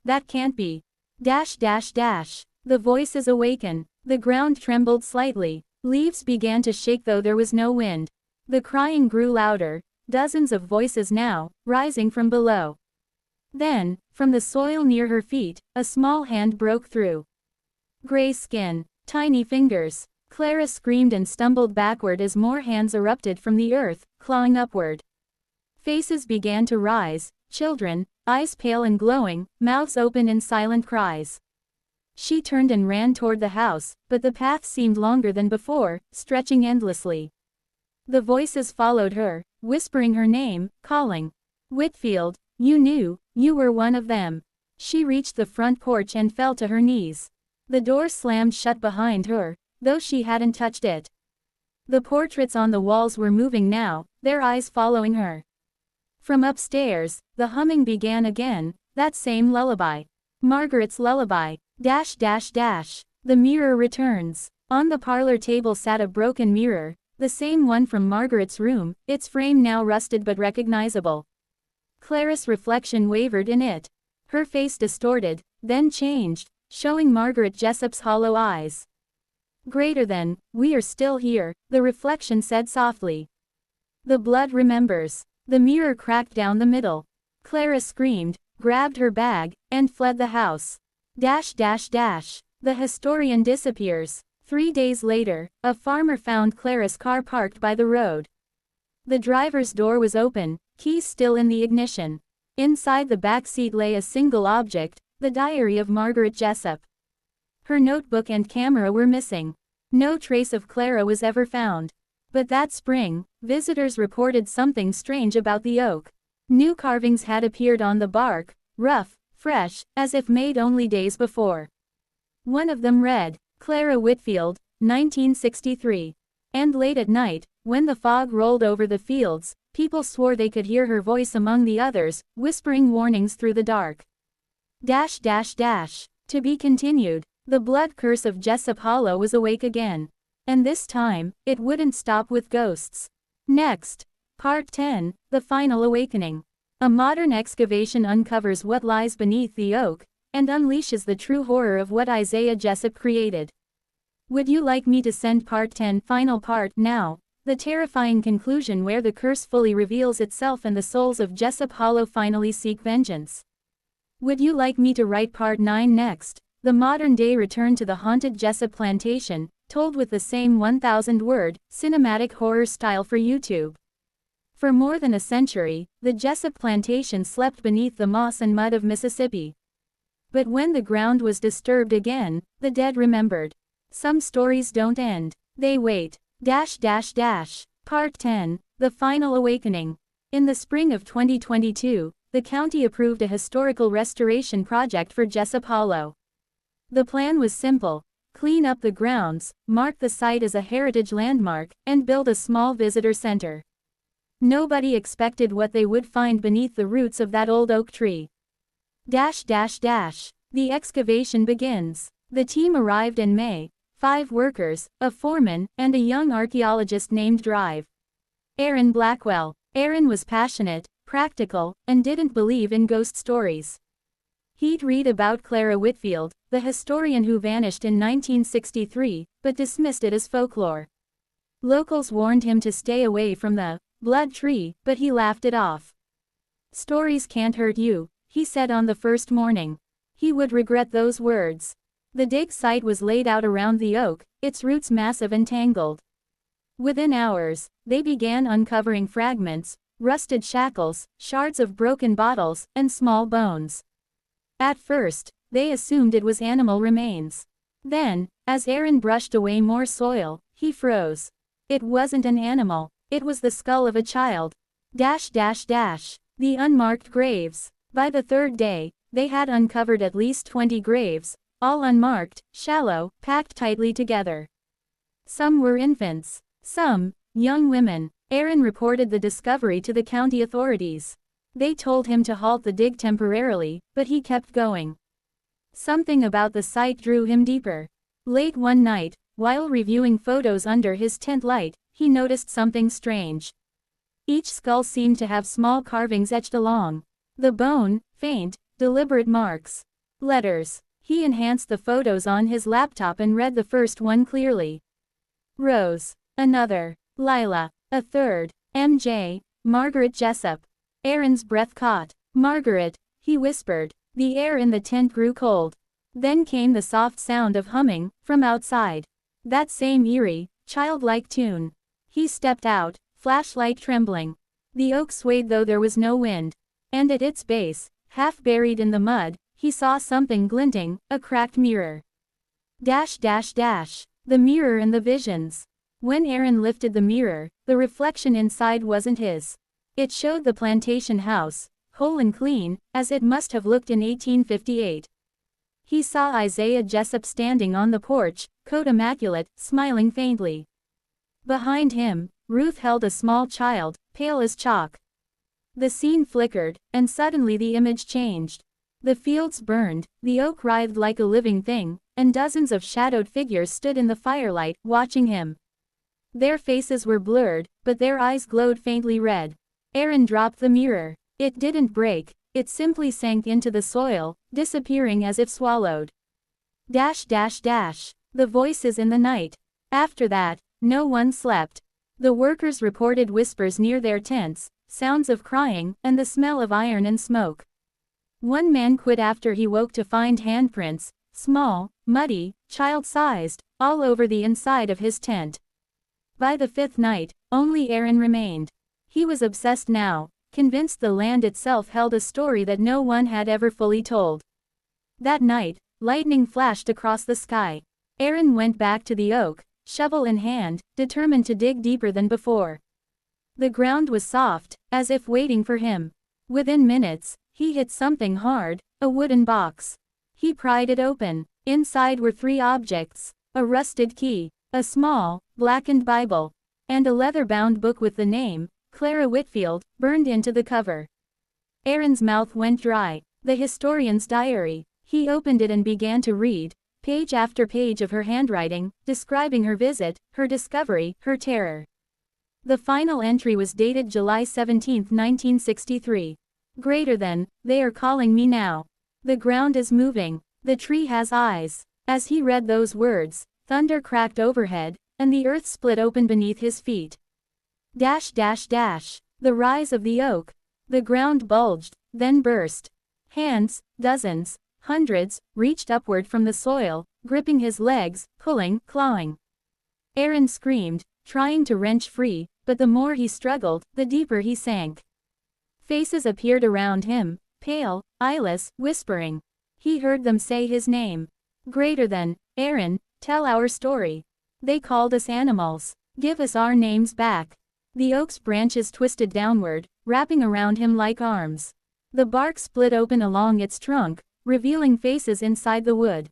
that can't be. The voices awakened. The ground trembled slightly. Leaves began to shake though there was no wind. The crying grew louder, dozens of voices now, rising from below. Then, from the soil near her feet, a small hand broke through. Gray skin, tiny fingers. Clara screamed and stumbled backward as more hands erupted from the earth, clawing upward. Faces began to rise, children, eyes pale and glowing, mouths open in silent cries. She turned and ran toward the house, but the path seemed longer than before, stretching endlessly. The voices followed her, whispering her name, calling. Whitfield, you knew, you were one of them. She reached the front porch and fell to her knees. The door slammed shut behind her, though she hadn't touched it. The portraits on the walls were moving now, their eyes following her. From upstairs, the humming began again, that same lullaby. Margaret's lullaby. The mirror returns. On the parlor table sat a broken mirror, the same one from Margaret's room, its frame now rusted but recognizable. Clara's reflection wavered in it. Her face distorted, then changed, showing Margaret Jessop's hollow eyes. Greater than, we are still here, the reflection said softly. The blood remembers. The mirror cracked down the middle. Clara screamed, grabbed her bag, and fled the house. The historian disappears. 3 days later, a farmer found Clara's car parked by the road. The driver's door was open, keys still in the ignition. Inside the back seat lay a single object, the diary of Margaret Jessop. Her notebook and camera were missing. No trace of Clara was ever found. But that spring, visitors reported something strange about the oak. New carvings had appeared on the bark, rough, fresh, as if made only days before. One of them read, Clara Whitfield, 1963. And late at night, when the fog rolled over the fields, people swore they could hear her voice among the others, whispering warnings through the dark. To be continued. The blood curse of Jessop Hollow was awake again. And this time, it wouldn't stop with ghosts. Next. Part 10, The Final Awakening. A modern excavation uncovers what lies beneath the oak, and unleashes the true horror of what Isaiah Jessop created. Would you like me to send part 10, final part, now? The terrifying conclusion where the curse fully reveals itself and the souls of Jessop Hollow finally seek vengeance. Would you like me to write part 9 next? The modern-day return to the haunted Jessop Plantation, told with the same 1,000-word, cinematic horror style for YouTube. For more than a century, the Jessop Plantation slept beneath the moss and mud of Mississippi. But when the ground was disturbed again, the dead remembered. Some stories don't end. They wait. Part 10, The Final Awakening. In the spring of 2022, the county approved a historical restoration project for Jessop Hollow. The plan was simple: clean up the grounds, mark the site as a heritage landmark, and build a small visitor center. Nobody expected what they would find beneath the roots of that old oak tree. The excavation begins. The team arrived in May. 5 workers, a foreman, and a young archaeologist named Aaron Blackwell. Aaron was passionate, practical, and didn't believe in ghost stories. He'd read about Clara Whitfield, the historian who vanished in 1963, but dismissed it as folklore. Locals warned him to stay away from the blood tree, but he laughed it off. "Stories can't hurt you," he said on the first morning. He would regret those words. The dig site was laid out around the oak, its roots massive and tangled. Within hours, they began uncovering fragments, rusted shackles, shards of broken bottles, and small bones. At first, they assumed it was animal remains. Then, as Aaron brushed away more soil, he froze. It wasn't an animal, it was the skull of a child. The unmarked graves. By the third day, they had uncovered at least 20 graves, all unmarked, shallow, packed tightly together. Some were infants, some young women. Aaron reported the discovery to the county authorities. They told him to halt the dig temporarily, but he kept going. Something about the site drew him deeper. Late one night, while reviewing photos under his tent light, he noticed something strange. Each skull seemed to have small carvings etched along the bone, faint, deliberate marks. Letters. He enhanced the photos on his laptop and read the first one clearly. Rose. Another. Lila. A third. MJ. Margaret Jessop. Aaron's breath caught. "Margaret," he whispered. The air in the tent grew cold. Then came the soft sound of humming, from outside. That same eerie, childlike tune. He stepped out, flashlight trembling. The oak swayed though there was no wind. And at its base, half buried in the mud, he saw something glinting, a cracked mirror. The mirror and the visions. When Aaron lifted the mirror, the reflection inside wasn't his. It showed the plantation house, whole and clean, as it must have looked in 1858. He saw Isaiah Jessop standing on the porch, coat immaculate, smiling faintly. Behind him, Ruth held a small child, pale as chalk. The scene flickered, and suddenly the image changed. The fields burned, the oak writhed like a living thing, and dozens of shadowed figures stood in the firelight, watching him. Their faces were blurred, but their eyes glowed faintly red. Aaron dropped the mirror. It didn't break, it simply sank into the soil, disappearing as if swallowed. The voices in the night. After that, no one slept. The workers reported whispers near their tents, sounds of crying, and the smell of iron and smoke. One man quit after he woke to find handprints, small, muddy, child-sized, all over the inside of his tent. By the 5th night, only Aaron remained. He was obsessed now, convinced the land itself held a story that no one had ever fully told. That night, lightning flashed across the sky. Aaron went back to the oak, shovel in hand, determined to dig deeper than before. The ground was soft, as if waiting for him. Within minutes, he hit something hard, a wooden box. He pried it open. Inside were 3 objects: a rusted key, a small, blackened Bible, and a leather-bound book with the name, Clara Whitfield, burned into the cover. Aaron's mouth went dry. The historian's diary. He opened it and began to read, page after page of her handwriting, describing her visit, her discovery, her terror. The final entry was dated July 17, 1963. Greater than, "They are calling me now." The ground is moving. The tree has eyes. As he read those words, thunder cracked overhead, and the earth split open beneath his feet. Dash dash dash. The rise of the oak. The ground bulged, then burst. Hands, dozens, hundreds, reached upward from the soil, gripping his legs, pulling, clawing. Aaron screamed, trying to wrench free, but the more he struggled, the deeper he sank. Faces appeared around him, pale, eyeless, whispering. He heard them say his name. Greater than, Aaron, tell our story. They called us animals. Give us our names back. The oak's branches twisted downward, wrapping around him like arms. The bark split open along its trunk, revealing faces inside the wood.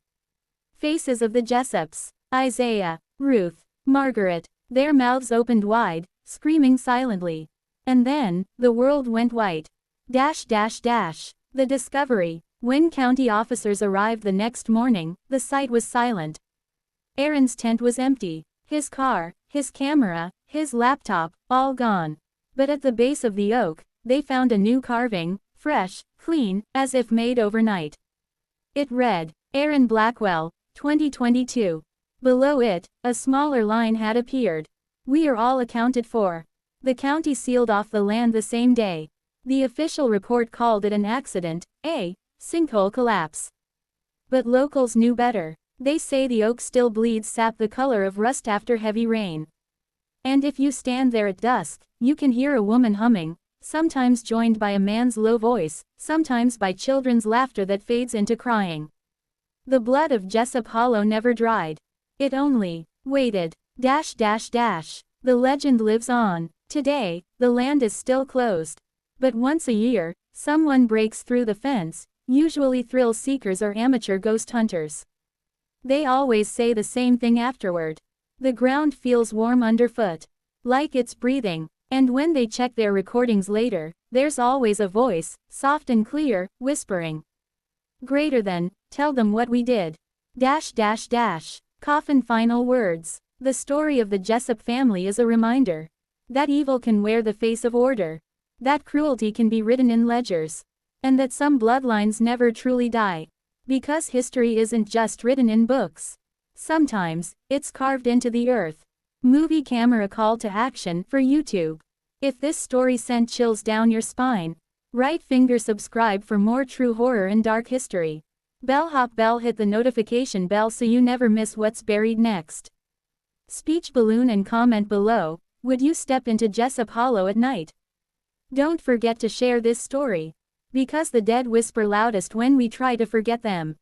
Faces of the Jessops. Isaiah, Ruth, Margaret. Their mouths opened wide, screaming silently. And then, the world went white. Dash dash dash. The discovery. When county officers arrived the next morning, the site was silent. Aaron's tent was empty. His car, his camera, his laptop, all gone. But at the base of the oak, they found a new carving, fresh, clean, as if made overnight. It read, Aaron Blackwell, 2022. Below it, a smaller line had appeared. We are all accounted for. The county sealed off the land the same day. The official report called it an accident, a sinkhole collapse. But locals knew better. They say the oak still bleeds sap the color of rust after heavy rain. And if you stand there at dusk, you can hear a woman humming, sometimes joined by a man's low voice, sometimes by children's laughter that fades into crying. The blood of Jessop Hollow never dried. It only waited. Dash dash dash. The legend lives on. Today, the land is still closed. But once a year, someone breaks through the fence, usually thrill seekers or amateur ghost hunters. They always say the same thing afterward. The ground feels warm underfoot. Like it's breathing. And when they check their recordings later, there's always a voice, soft and clear, whispering. Greater than, tell them what we did. Dash dash dash. Coffin final words. The story of the Jessop family is a reminder. That evil can wear the face of order. That cruelty can be written in ledgers. And that some bloodlines never truly die. Because history isn't just written in books. Sometimes, it's carved into the earth. Movie camera call to action for YouTube. If this story sent chills down your spine, right finger subscribe for more true horror and dark history. Bellhop bell, hit the notification bell so you never miss what's buried next. Speech balloon and comment below, would you step into Jessop Hollow at night? Don't forget to share this story. Because the dead whisper loudest when we try to forget them.